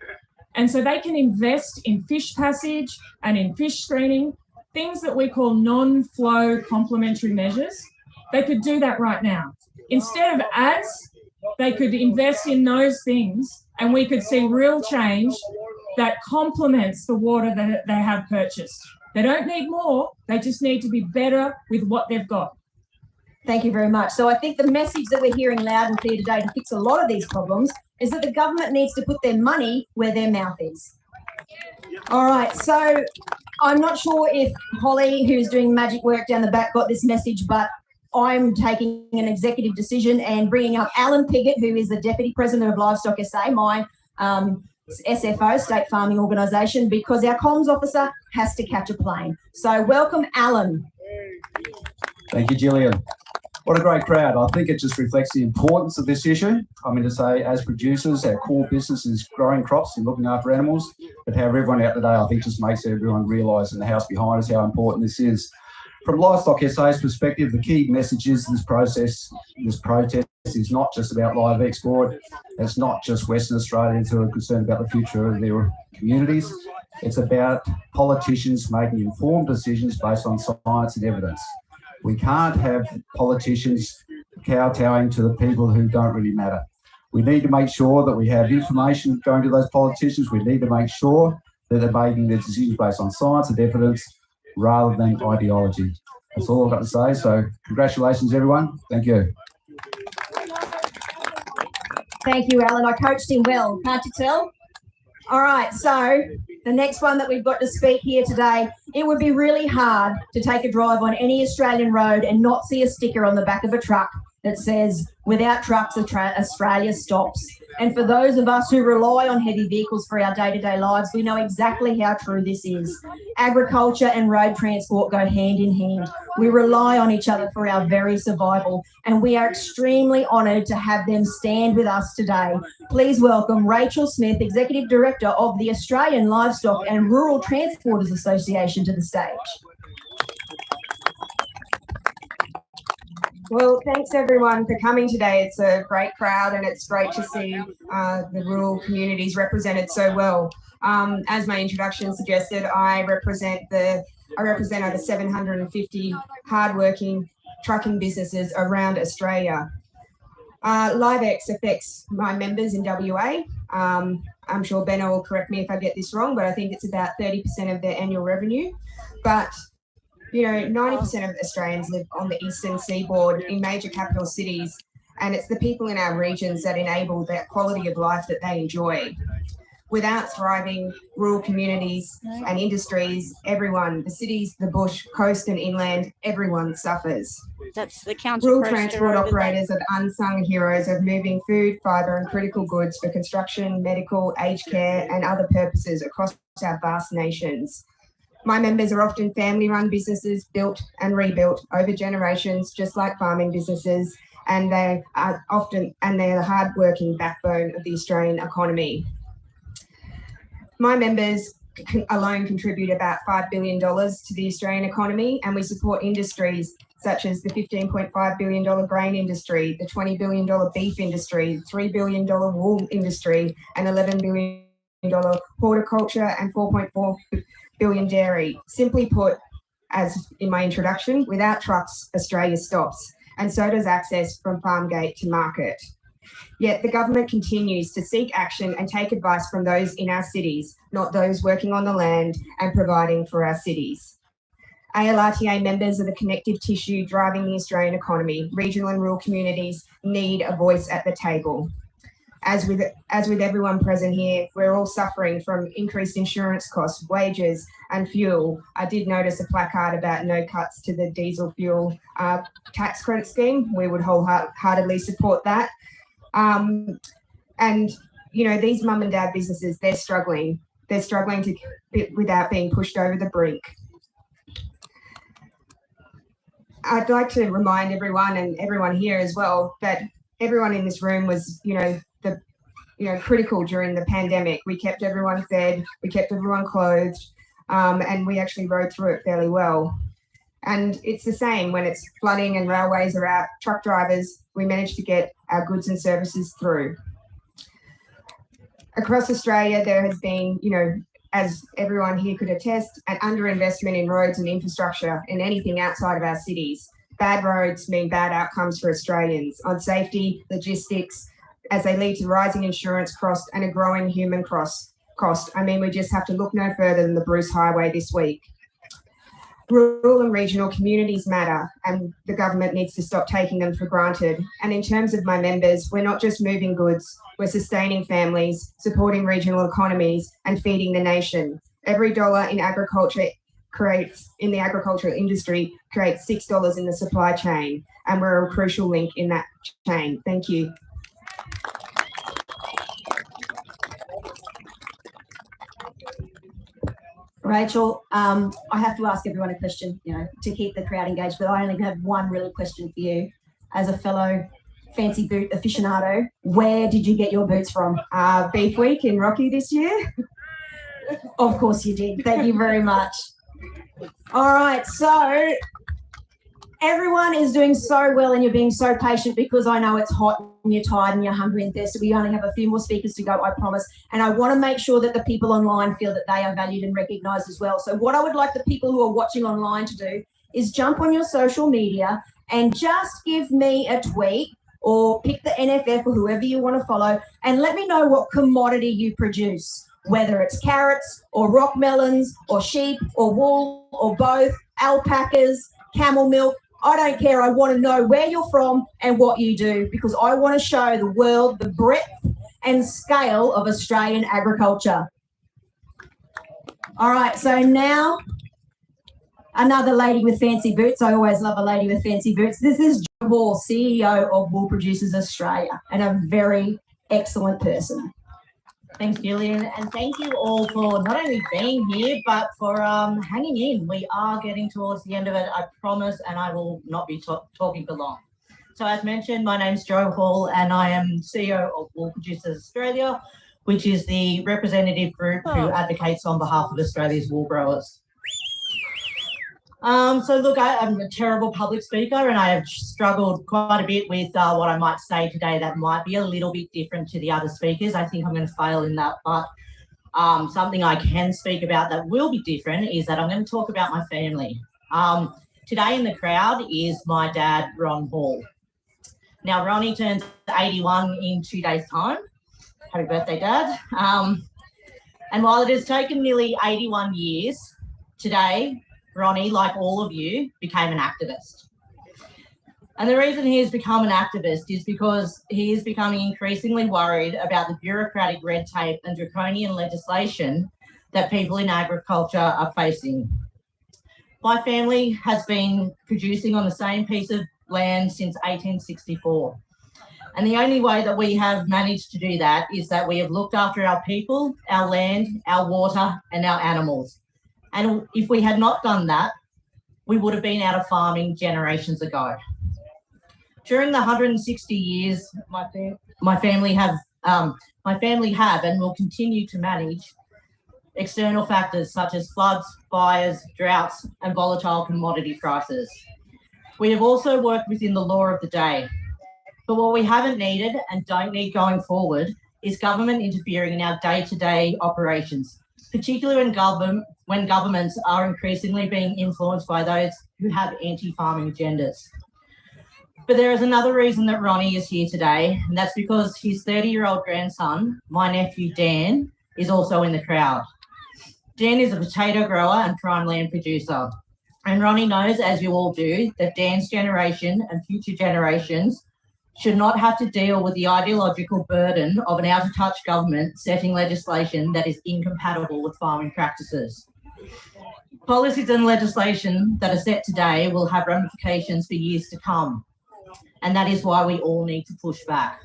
And so they can invest in fish passage and in fish screening, things that we call non-flow complementary measures. They could do that right now. Instead of ads, they could invest in those things and we could see real change that complements the water that they have purchased. They don't need more, they just need to be better with what they've got.
Thank you very much. So I think the message that we're hearing loud and clear today to fix a lot of these problems is that the government needs to put their money where their mouth is. All right, so I'm not sure if Holly, who's doing magic work down the back, got this message, but I'm taking an executive decision and bringing up Alan Piggott, who is the Deputy President of Livestock SA, my SFO, State Farming Organisation, because our comms officer has to catch a plane. So welcome, Alan.
Thank you, Gillian. What a great crowd. I think it just reflects the importance of this issue. I mean to say, as producers, our core business is growing crops and looking after animals, but to have everyone out today, I think just makes everyone realise in the house behind us how important this is. From Livestock SA's perspective, the key message is this protest is not just about live export. It's not just Western Australians who are concerned about the future of their communities. It's about politicians making informed decisions based on science and evidence. We can't have politicians kowtowing to the people who don't really matter. We need to make sure that we have information going to those politicians. We need to make sure that they're making their decisions based on science and evidence rather than ideology. That's all I've got to say. So congratulations, everyone. Thank you.
Thank you, Alan. I coached him well, can't you tell? All right, so the next one that we've got to speak here today, it would be really hard to take a drive on any Australian road and not see a sticker on the back of a truck that says, "Without trucks, Australia stops."
And for those of us who rely on heavy vehicles for our day-to-day lives, we know exactly how true this is. Agriculture and road transport go hand in hand. We rely on each other for our very survival, and we are extremely honoured to have them stand with us today. Please welcome Rachel Smith, Executive Director of the Australian Livestock and Rural Transporters Association, to the stage.
Well, thanks everyone for coming today. It's a great crowd and it's great to see the rural communities represented so well. As my introduction suggested, I represent over 750 hardworking trucking businesses around Australia. LiveX affects my members in WA. I'm sure Benno will correct me if I get this wrong, but I think it's about 30% of their annual revenue. But you know, 90% of Australians live on the eastern seaboard in major capital cities, and it's the people in our regions that enable that quality of life that they enjoy. Without thriving rural communities and industries, everyone, the cities, the bush, coast and inland, everyone suffers.
That's the counter.
Rural transport operators are unsung heroes of moving food, fibre and critical goods for construction, medical, aged care and other purposes across our vast nations. My members are often family-run businesses built and rebuilt over generations, just like farming businesses, and they are the hard-working backbone of the Australian economy. My members alone contribute about $5 billion to the Australian economy, and we support industries such as the $15.5 billion grain industry, the $20 billion beef industry, $3 billion wool industry, and $11 billion horticulture and $4.4 billion dairy. Simply put, as in my introduction, without trucks, Australia stops, and so does access from farm gate to market. Yet the government continues to seek action and take advice from those in our cities, not those working on the land and providing for our cities. ALRTA members are the connective tissue driving the Australian economy. Regional and rural communities need a voice at the table. As with everyone present here, we're all suffering from increased insurance costs, wages and fuel. I did notice a placard about no cuts to the diesel fuel tax credit scheme. We would wholeheartedly support that. And, you know, these mum and dad businesses, they're struggling. They're struggling without being pushed over the brink. I'd like to remind everyone and everyone here as well that everyone in this room was, critical during the pandemic. We kept everyone fed, we kept everyone clothed, and we actually rode through it fairly well. And it's the same when it's flooding and railways are out. Truck drivers, we managed to get our goods and services through. Across Australia, there has been, as everyone here could attest, an underinvestment in roads and infrastructure in anything outside of our cities. Bad roads mean bad outcomes for Australians on safety, logistics, as they lead to rising insurance costs and a growing human cost. I mean, we just have to look no further than the Bruce Highway this week. Rural and regional communities matter, and the government needs to stop taking them for granted. And in terms of my members, we're not just moving goods, we're sustaining families, supporting regional economies and feeding the nation. Every dollar in agriculture in the agricultural industry creates $6 in the supply chain, and we're a crucial link in that chain. Thank you.
Rachel, I have to ask everyone a question, to keep the crowd engaged, but I only have one real question for you. As a fellow fancy boot aficionado, where did you get your boots from?
Beef Week in Rocky this year.
Of course you did. Thank you very much. All right, so everyone is doing so well and you're being so patient because I know it's hot and you're tired and you're hungry and thirsty. We only have a few more speakers to go, I promise. And I want to make sure that the people online feel that they are valued and recognised as well. So what I would like the people who are watching online to do is jump on your social media and just give me a tweet or pick the NFF or whoever you want to follow and let me know what commodity you produce, whether it's carrots or rock melons or sheep or wool or both, alpacas, camel milk. I don't care. I want to know where you're from and what you do because I want to show the world the breadth and scale of Australian agriculture. All right, so now another lady with fancy boots. I always love a lady with fancy boots. This is Jo Hall, CEO of Wool Producers Australia, and a very excellent person.
Thanks, Gillian, and thank you all for not only being here, but for hanging in. We are getting towards the end of it, I promise, and I will not be talking for long. So as mentioned, my name's Jo Hall, and I am CEO of Wool Producers Australia, which is the representative group who advocates on behalf of Australia's wool growers. So look, I'm a terrible public speaker, and I have struggled quite a bit with what I might say today that might be a little bit different to the other speakers. I think I'm going to fail in that, but something I can speak about that will be different is that I'm going to talk about my family. Today in the crowd is my dad, Ron Hall. Now, Ronnie turns 81 in 2 days' time. Happy birthday, Dad. And while it has taken nearly 81 years, today, Ronnie, like all of you, became an activist. And the reason he has become an activist is because he is becoming increasingly worried about the bureaucratic red tape and draconian legislation that people in agriculture are facing. My family has been producing on the same piece of land since 1864. And the only way that we have managed to do that is that we have looked after our people, our land, our water, and our animals. And if we had not done that, we would have been out of farming generations ago. During the 160 years my family have and will continue to manage external factors such as floods, fires, droughts, and volatile commodity prices. We have also worked within the law of the day. But what we haven't needed and don't need going forward is government interfering in our day-to-day operations, particularly when governments are increasingly being influenced by those who have anti-farming agendas. But there is another reason that Ronnie is here today, and that's because his 30-year-old grandson, my nephew Dan, is also in the crowd. Dan is a potato grower and prime land producer. And Ronnie knows, as you all do, that Dan's generation and future generations should not have to deal with the ideological burden of an out-of-touch government setting legislation that is incompatible with farming practices. Policies and legislation that are set today will have ramifications for years to come, and that is why we all need to push back.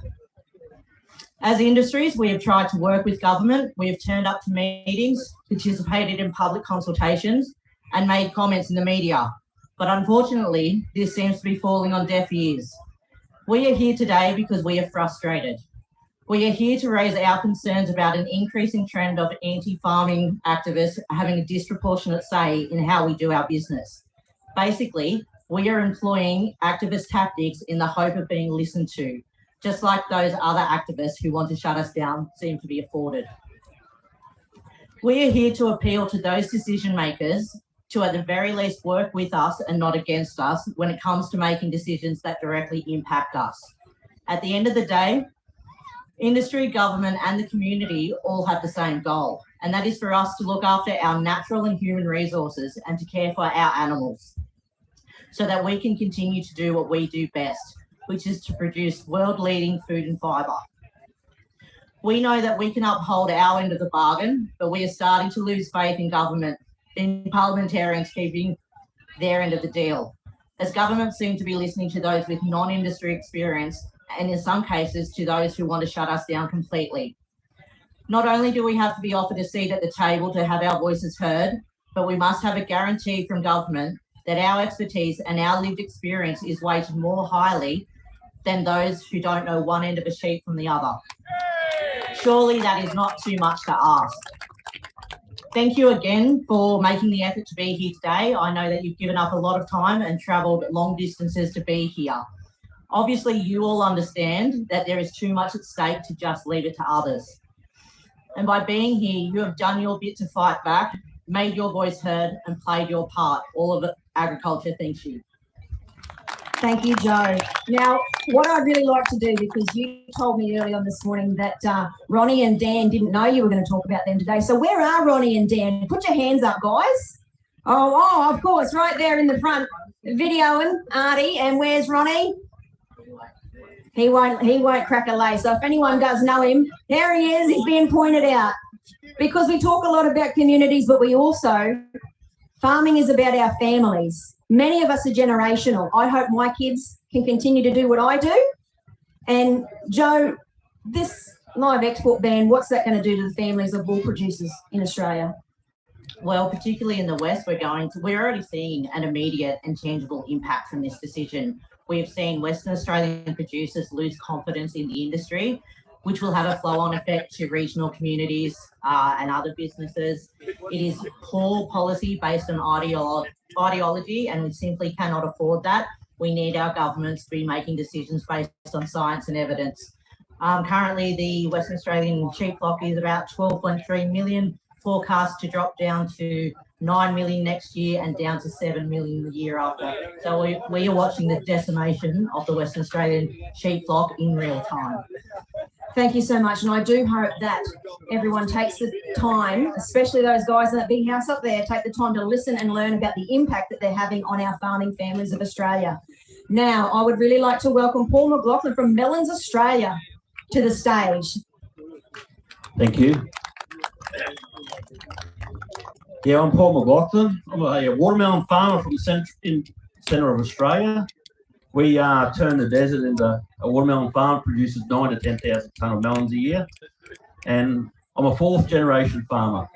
As industries, we have tried to work with government, we have turned up to meetings, participated in public consultations, and made comments in the media, but unfortunately, this seems to be falling on deaf ears. We are here today because we are frustrated. We are here to raise our concerns about an increasing trend of anti-farming activists having a disproportionate say in how we do our business. Basically, we are employing activist tactics in the hope of being listened to, just like those other activists who want to shut us down seem to be afforded. We are here to appeal to those decision makers to at the very least work with us and not against us when it comes to making decisions that directly impact us. At the end of the day, industry, government, and the community all have the same goal, and that is for us to look after our natural and human resources and to care for our animals so that we can continue to do what we do best, which is to produce world-leading food and fibre. We know that we can uphold our end of the bargain, but we are starting to lose faith in government, in parliamentarians keeping their end of the deal, as governments seem to be listening to those with non-industry experience and in some cases to those who want to shut us down completely. Not only do we have to be offered a seat at the table to have our voices heard, but we must have a guarantee from government that our expertise and our lived experience is weighted more highly than those who don't know one end of a sheet from the other. Surely that is not too much to ask. Thank you again for making the effort to be here today. I know that you've given up a lot of time and travelled long distances to be here. Obviously, you all understand that there is too much at stake to just leave it to others. And by being here, you have done your bit to fight back, made your voice heard, and played your part. All of it, agriculture thanks you.
Thank you, Jo. Now, what I'd really like to do, because you told me early on this morning that Ronnie and Dan didn't know you were going to talk about them today. So where are Ronnie and Dan? Put your hands up, guys. Oh, of course, right there in the front, videoing, Artie. And where's Ronnie? He won't crack a lay. So if anyone does know him, there he is. He's being pointed out. Because we talk a lot about communities, but we also, farming is about our families. Many of us are generational. I hope my kids can continue to do what I do. And Jo, this live export ban, what's that going to do to the families of wool producers in Australia?
Well, particularly in the West, we're already seeing an immediate and tangible impact from this decision. We've seen Western Australian producers lose confidence in the industry, which will have a flow-on effect to regional communities and other businesses. It is poor policy based on ideology, and we simply cannot afford that. We need our governments to be making decisions based on science and evidence. Currently, the Western Australian sheep flock is about 12.3 million, forecast to drop down to 9 million next year and down to 7 million the year after. So we are watching the decimation of the Western Australian sheep flock in real time.
Thank you so much. And I do hope that everyone takes the time, especially those guys in that big house up there, take the time to listen and learn about the impact that they're having on our farming families of Australia. Now, I would really like to welcome Paul McLaughlin from Melons Australia to the stage.
Thank you. Yeah, I'm Paul McLaughlin. I'm a watermelon farmer from the centre of Australia. We turn the desert into a watermelon farm, produces 9,000 to 10,000 tonne of melons a year. And I'm a fourth generation farmer.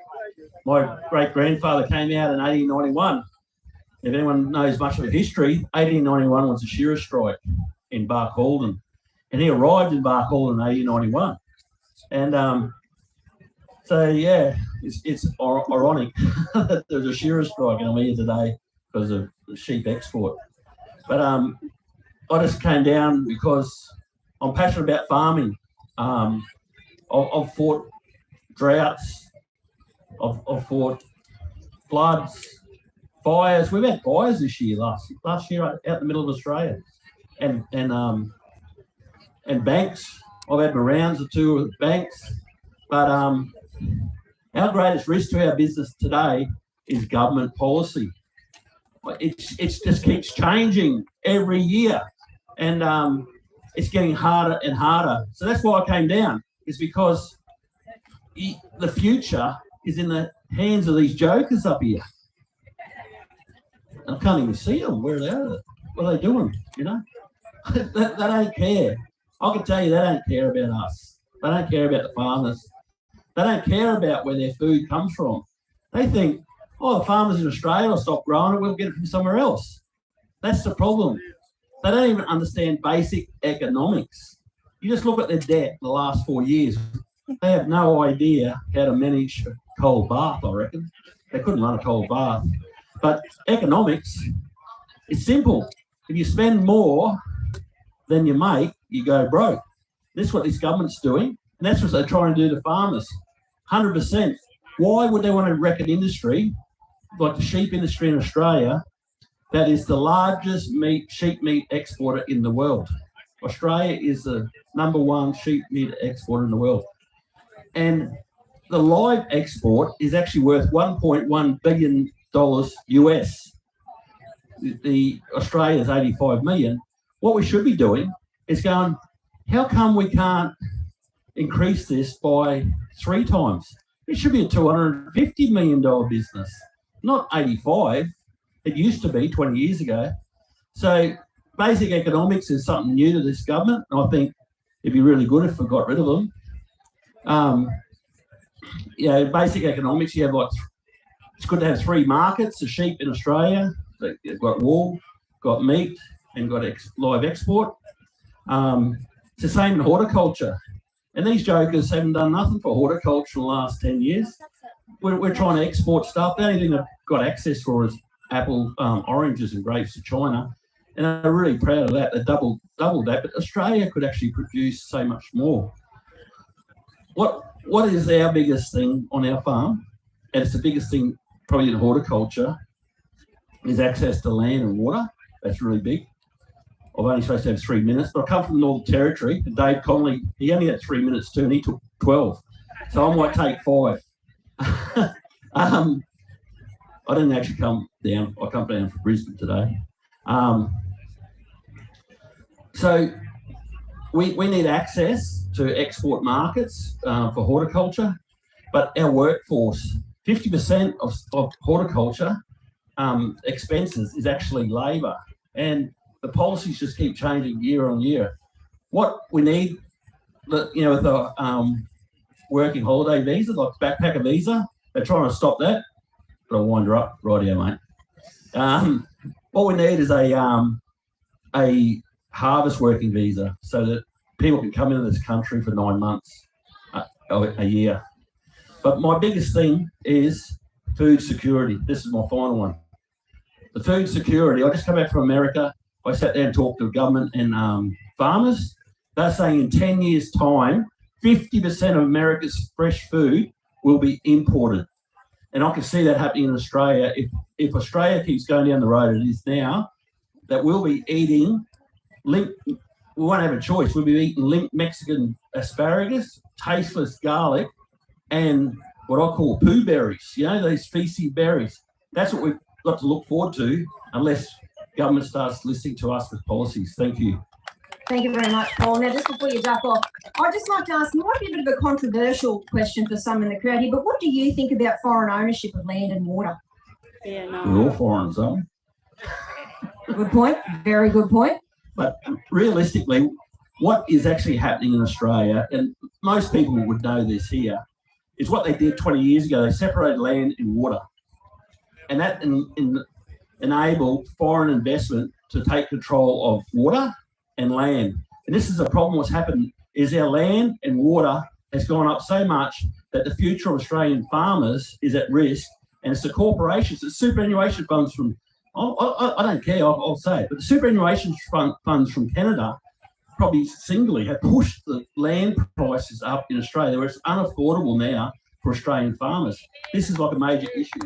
My great-grandfather came out in 1891. If anyone knows much of the history, 1891 was a shearer strike in Barcaldine. And he arrived in Barcaldine in 1891. And so, yeah, it's ironic that there's a shearer strike and I'm here today because of the sheep export. But I just came down because I'm passionate about farming. I've fought droughts, I've fought floods, fires. We've had fires this year, last year out in the middle of Australia, and banks. I've had my rounds or two with banks, but our greatest risk to our business today is government policy. It just keeps changing every year, and it's getting harder and harder. So that's why I came down, is because the future is in the hands of these jokers up here. I can't even see them. Where are they? What are they doing? You know, they don't care. I can tell you they don't care about us. They don't care about the farmers. They don't care about where their food comes from. They think, oh, the farmers in Australia will stop growing it, we'll get it from somewhere else. That's the problem. They don't even understand basic economics. You just look at their debt the last 4 years. They have no idea how to manage a cold bath, I reckon. They couldn't run a cold bath. But economics, it's simple. If you spend more than you make, you go broke. That's what this government's doing, and that's what they're trying to do to farmers. 100%. Why would they want to wreck an industry like the sheep industry in Australia that is the largest sheep meat exporter in the world? Australia is the #1 sheep meat exporter in the world. And the live export is actually worth $1.1 billion US. The Australia is 85 million. What we should be doing is going, how come we can't increase this by 3 times? It should be a $250 million business, not 85. It used to be 20 years ago. So basic economics is something new to this government. And I think it'd be really good if we got rid of them. Basic economics, you have it's good to have 3 markets, the sheep in Australia. You've got wool, got meat, and got live export. It's the same in horticulture. And these jokers haven't done nothing for horticulture in the last 10 years. We're trying to export stuff. The only thing they've got access for is apple, oranges and grapes to China. And they're really proud of that. They doubled that. But Australia could actually produce so much more. What is our biggest thing on our farm? And it's the biggest thing probably in horticulture, is access to land and water. That's really big. I'm only supposed to have 3 minutes, but I come from the Northern Territory, and Dave Connolly, he only had 3 minutes too, and he took 12. So I might take 5. I didn't actually come down. I come down from Brisbane today. So we need access to export markets for horticulture, but our workforce, 50% of horticulture expenses is actually labour, and the policies just keep changing year on year. What we need with the working holiday visa, like backpacker visa. They're trying to stop that. But I'll wind her up right here, mate. What we need is a harvest working visa so that people can come into this country for 9 months a year. But my biggest thing is food security. This is my final one. The food security. I just come back from America. I sat there and talked to government and farmers. They're saying in 10 years' time, 50% of America's fresh food will be imported. And I can see that happening in Australia. If Australia keeps going down the road it is now, that we'll be eating we won't have a choice. We'll be eating limp Mexican asparagus, tasteless garlic, and what I call poo berries, these feces berries. That's what we've got to look forward to unless government starts listening to us with policies. Thank you.
Thank you very much, Paul. Now, just before you duck off, I'd just like to ask, it might be a bit of a controversial question for some in the crowd here, but what do you think about foreign ownership of land and water?
Yeah, no.
We're all foreign, so.
Good point. Very good point.
But realistically, what is actually happening in Australia, and most people would know this here, is what they did 20 years ago. They separated land and water. And that enabled foreign investment to take control of water and land. And this is a problem. What's happened is our land and water has gone up so much that the future of Australian farmers is at risk. And it's the corporations, the superannuation funds from, I don't care, I'll say it, but the superannuation funds from Canada probably singly have pushed the land prices up in Australia, where it's unaffordable now for Australian farmers. This is like a major issue.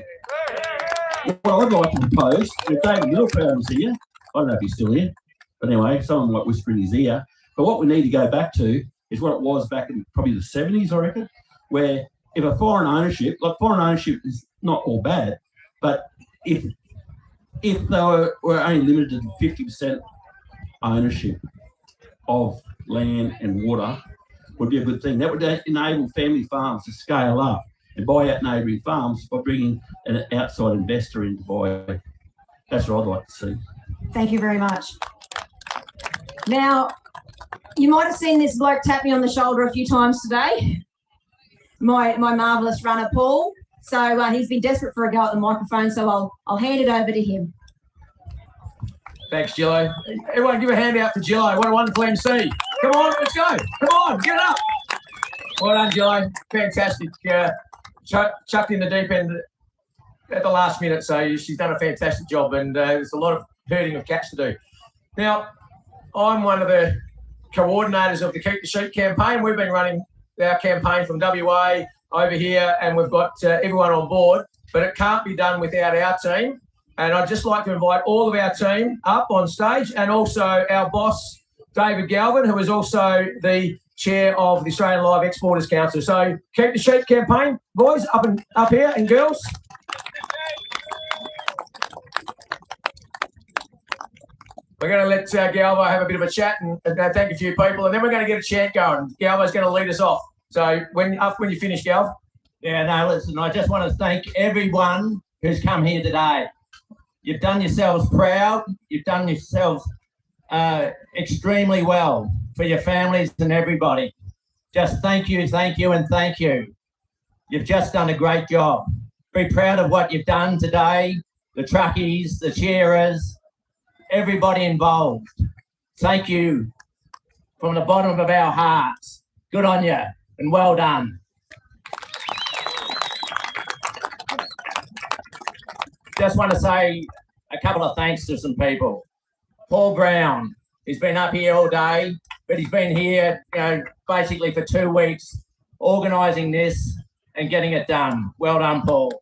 What I'd like to propose, if David Littleproud was here, I don't know if he's still here, but anyway, someone might whisper in his ear. But what we need to go back to is what it was back in probably the 70s, I reckon, where if a foreign ownership is not all bad, but if they were only limited to 50% ownership of land and water, would be a good thing. That would enable family farms to scale up and buy out neighbouring farms by bringing an outside investor in to buy. That's what I'd like to see.
Thank you very much. Now, you might have seen this bloke tap me on the shoulder a few times today. My marvellous runner, Paul. So he's been desperate for a go at the microphone, so I'll hand it over to him.
Thanks, Gillo. Everyone give a hand out for Gillo. What a wonderful MC. Come on, let's go. Come on, get it up. Well done, Gillo. Fantastic. Chucked in the deep end at the last minute, so she's done a fantastic job, and there's a lot of herding of cats to do. Now, I'm one of the coordinators of the Keep the Sheep campaign. We've been running our campaign from WA over here, and we've got everyone on board, but it can't be done without our team. And I'd just like to invite all of our team up on stage, and also our boss, David Galvin, who is also the chair of the Australian Live Exporters Council. So Keep the Sheep campaign, boys, up here, and girls. We're going to let Galvo have a bit of a chat and thank a few people, and then we're going to get a chant going. Galvo's going to lead us off. So when you finish, Galv.
Yeah, no, listen, I just want to thank everyone who's come here today. You've done yourselves proud. You've done yourselves extremely well for your families and everybody. Just thank you, and thank you. You've just done a great job. Be proud of what you've done today, the truckies, the cheerers, everybody involved. Thank you from the bottom of our hearts. Good on you and well done. Just want to say a couple of thanks to some people. Paul Brown, he's been up here all day, but he's been here, basically for 2 weeks, organising this and getting it done. Well done, Paul.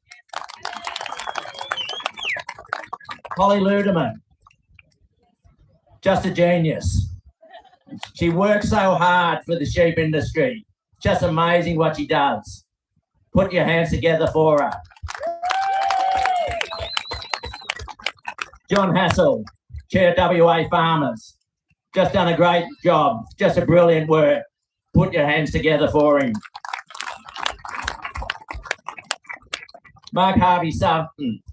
Holly Ludeman, just a genius. She works so hard for the sheep industry. Just amazing what she does. Put your hands together for her. John Hassel, Chair WA Farmers. Just done a great job. Just a brilliant work. Put your hands together for him. Mark Harvey Sutton,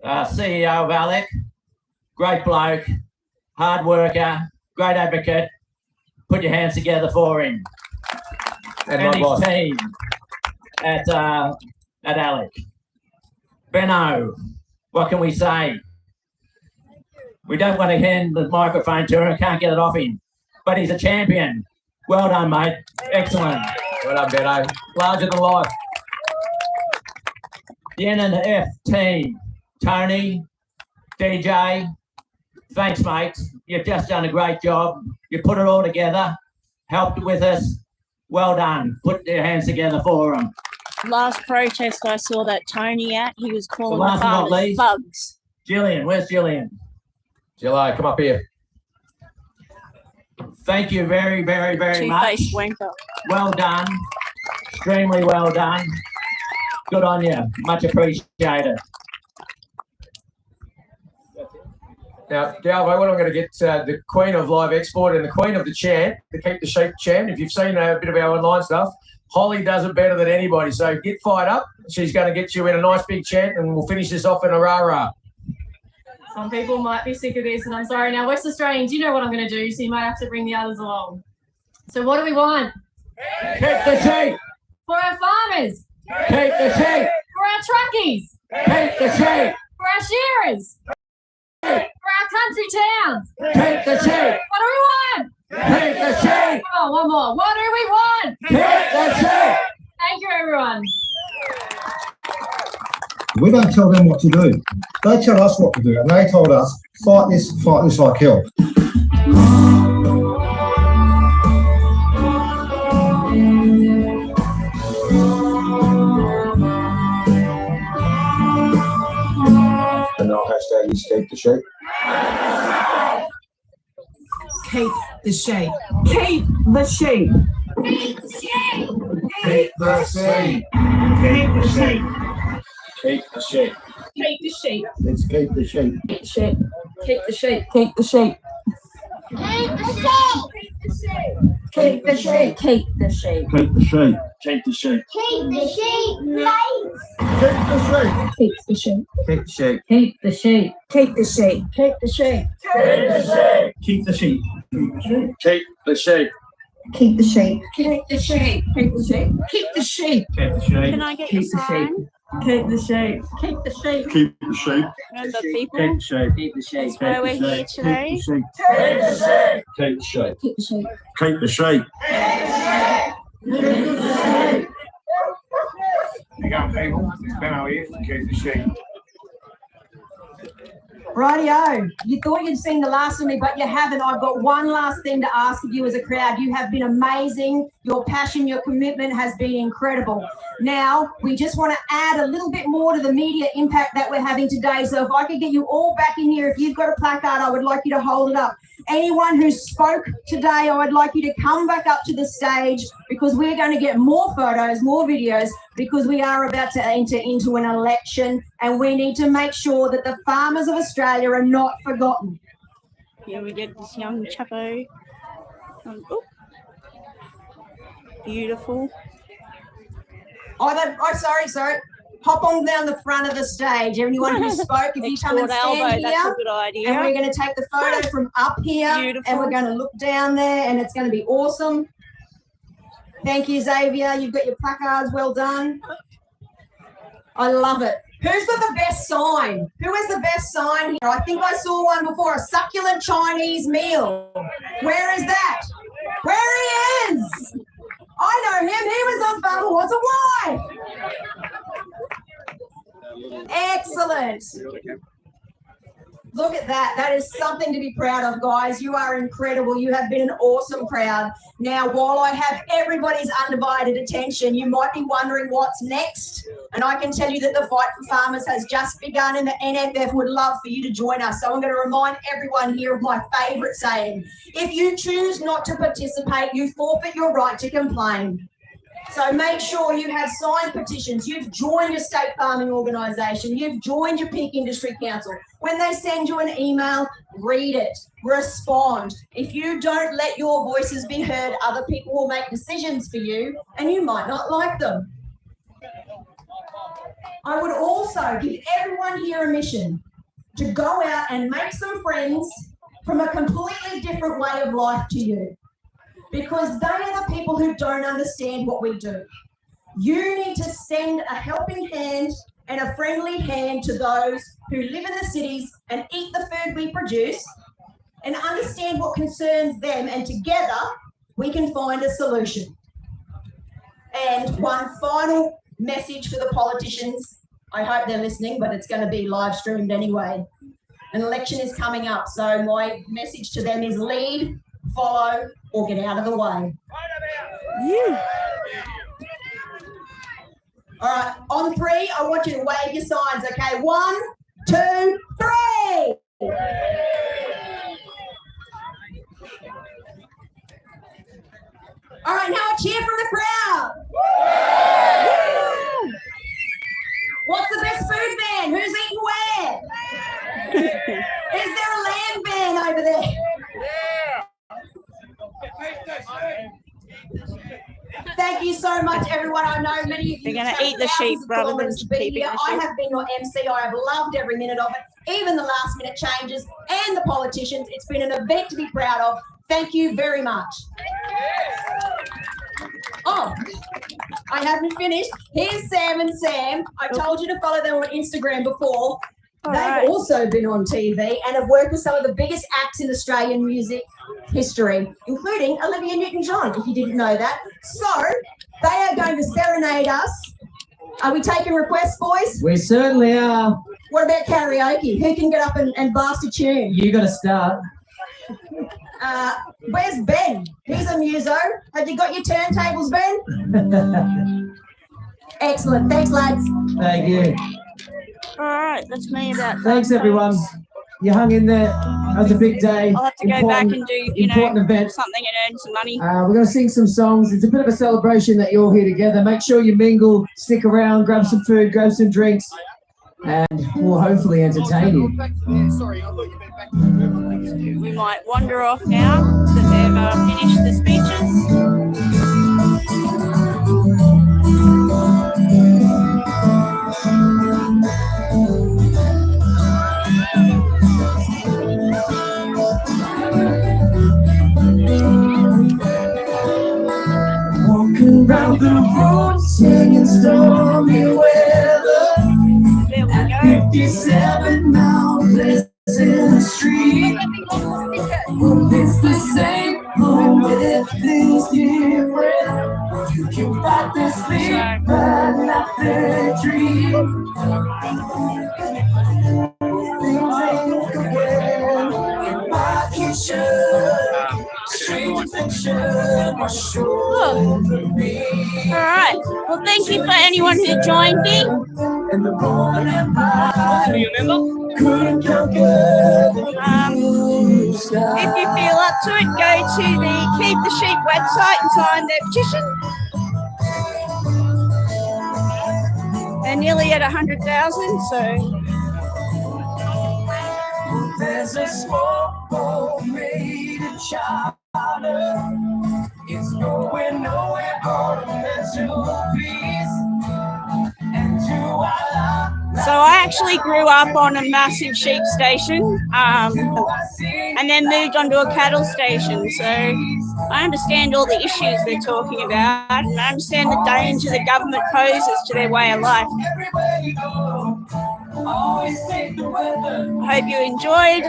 CEO of ALEC. Great bloke, hard worker, great advocate.
Put your hands together for him. And his team at Alec. Benno, what can we say? We don't want to hand the microphone to him, can't get it off him. But he's a champion. Well done, mate. Excellent. Well done, Benno. Larger than life. The N and F team. Tony, DJ, thanks, mate. You've just done a great job. You put it all together, helped with us. Well done. Put your hands together for them.
Last protest I saw that Tony at, he was calling
Last
the
but not
farmers
least,
thugs.
Gillian, where's Gillian? Gillian, come up here. Thank you very, very, very much.
Two-faced wanker.
Well done. Extremely well done. Good on you. Much appreciated. Now, Galvo, what I'm going to get the Queen of Live Export and the Queen of the Chant, the Keep the Sheep Chant. If you've seen a bit of our online stuff, Holly does it better than anybody. So get fired up. She's going to get you in a nice big chant and we'll finish this off in a rah-rah.
Some people might be sick of this, and I'm sorry. Now, West Australians, you know what I'm going to do, so you might have to bring the others along. So what do we want?
Keep the sheep.
For our farmers.
Keep the sheep.
For our truckies.
Keep the sheep.
For our shearers. For our country towns.
Keep the sheep.
What do we want?
Keep the sheep.
Come on, one more. What do we want?
Keep the sheep.
Thank you, everyone.
We don't tell them what to do. They tell us what to do, and they told us, fight this like hell.
And our hashtag is keep the sheep.
Keep the sheep. Keep the sheep.
Keep the sheep. Keep the sheep.
Keep the sheep.
Keep the sheep.
Keep the sheep.
Let's keep the sheep.
Keep the sheep. Keep the sheep. Keep the sheep.
Keep the sheep.
Keep the sheep. Keep the sheep.
Keep the sheep. Keep the sheep.
Keep the sheep, mate.
Keep the sheep. Keep the sheep.
Keep the sheep.
Keep the sheep. Keep the sheep.
Keep the sheep.
Keep the sheep.
Keep the sheep.
Keep the sheep. Keep the sheep. Keep the sheep. Keep the sheep.
Keep the sheep.
Can I get your sign?
Keep the sheep. Keep the sheep.
Keep the sheep.
Remember, people,
Keep the sheep.
Keep the sheep.
that's why we're here today.
Keep the sheep. Keep the sheep.
Keep the sheep.
Keep the sheep.
You go, people. It's Benno here. Keep the sheep.
Rightio. You thought you'd seen the last of me, but you haven't. I've got one last thing to ask of you as a crowd. You have been amazing. Your passion, your commitment has been incredible. Now, we just want to add a little bit more to the media impact that we're having today. So if I could get you all back in here, if you've got a placard, I would like you to hold it up. Anyone who spoke today, I would like you to come back up to the stage because we're going to get more photos, more videos, because we are about to enter into an election and we need to make sure that the farmers of Australia are not forgotten.
Here we get this young chappo. Oh. Beautiful.
Sorry. Hop on down the front of the stage. Anyone who spoke, if you come and stand
that's a
here,
good idea.
and we're going to take the photo from up here,
Beautiful.
and we're going to look down there, and it's going to be awesome. Thank you, Xavier. You've got your placards. Well done. I love it. Who's got the best sign? Who has the best sign here? I think I saw one before, a succulent Chinese meal. Where is that? Where he is? I know him. He was on Father Wants a Wife. Excellent. Look at that. That is something to be proud of, guys. You are incredible. You have been an awesome crowd. Now, while I have everybody's undivided attention, you might be wondering what's next. And I can tell you that the fight for farmers has just begun and the NFF would love for you to join us. So I'm going to remind everyone here of my favourite saying. If you choose not to participate, you forfeit your right to complain. So make sure you have signed petitions. You've joined your state farming organisation. You've joined your Peak Industry Council. When they send you an email, read it, respond. If you don't let your voices be heard, other people will make decisions for you and you might not like them. I would also give everyone here a mission to go out and make some friends from a completely different way of life to you.
because they are the people who don't understand what we do. You need to send a helping hand and a friendly hand to those who live in the cities and eat the food we produce and understand what concerns them, and together we can find a solution. And one final message for the politicians. I hope they're listening, but it's going to be live streamed anyway. An election is coming up, so my message to them is lead, follow, or get out of the way.
Yeah.
All right, on three, I want you to wave your signs, okay? 1, 2, 3. All right, now a cheer from the crowd. What's the best food van? Who's eating where? Is there a lamb van over there? Thank you so much, everyone. I know many of you.
They're going to eat the sheep rather than keeping the sheep.
I have been your MC. I have loved every minute of it, even the last minute changes and the politicians. It's been an event to be proud of. Thank you very much. Oh, I haven't finished. Here's Sam and Sam. I told you to follow them on Instagram before. They've also been on TV and have worked with some of the biggest acts in Australian music history, including Olivia Newton-John, if you didn't know that. So they are going to serenade us. Are we taking requests, boys?
We certainly are.
What about karaoke? Who can get up and blast a tune?
You got to start.
Where's Ben? He's a muso. Have you got your turntables, Ben? Excellent. Thanks, lads.
Thank you.
All right, that's me about.
Thanks, everyone. You hung in there. That was a big day.
I'll have to go back and do,
important event.
Something and earn some money.
We're going to sing some songs. It's a bit of a celebration that you're all here together. Make sure you mingle, stick around, grab some food, grab some drinks, and we'll hopefully entertain you.
We might wander off now that they've finished the speeches.
Walking round the road, singing stormy weather.
There we go.
57 mountains in the street. It's the same, but everything's different. You can fight the sleep, but not the dream. Things ain't the way my kitchen. Strange fiction was sure to be.
All right. Well, thank you for anyone who joined me.
And the Roman Empire, do you remember? Couldn't conquer the
if you feel up to it, go to the Keep the Sheep website and sign their petition. They're nearly at 100,000, so.
There's a small boat made in China. It's going nowhere but mental peace. And to Allah.
So I actually grew up on a massive sheep station, and then moved on to a cattle station. So I understand all the issues they're talking about, and I understand the danger the government poses to their way of life. I hope you enjoyed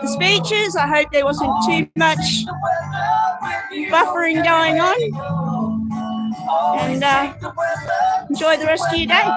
the speeches. I hope there wasn't too much buffering going on. And enjoy the rest of your day.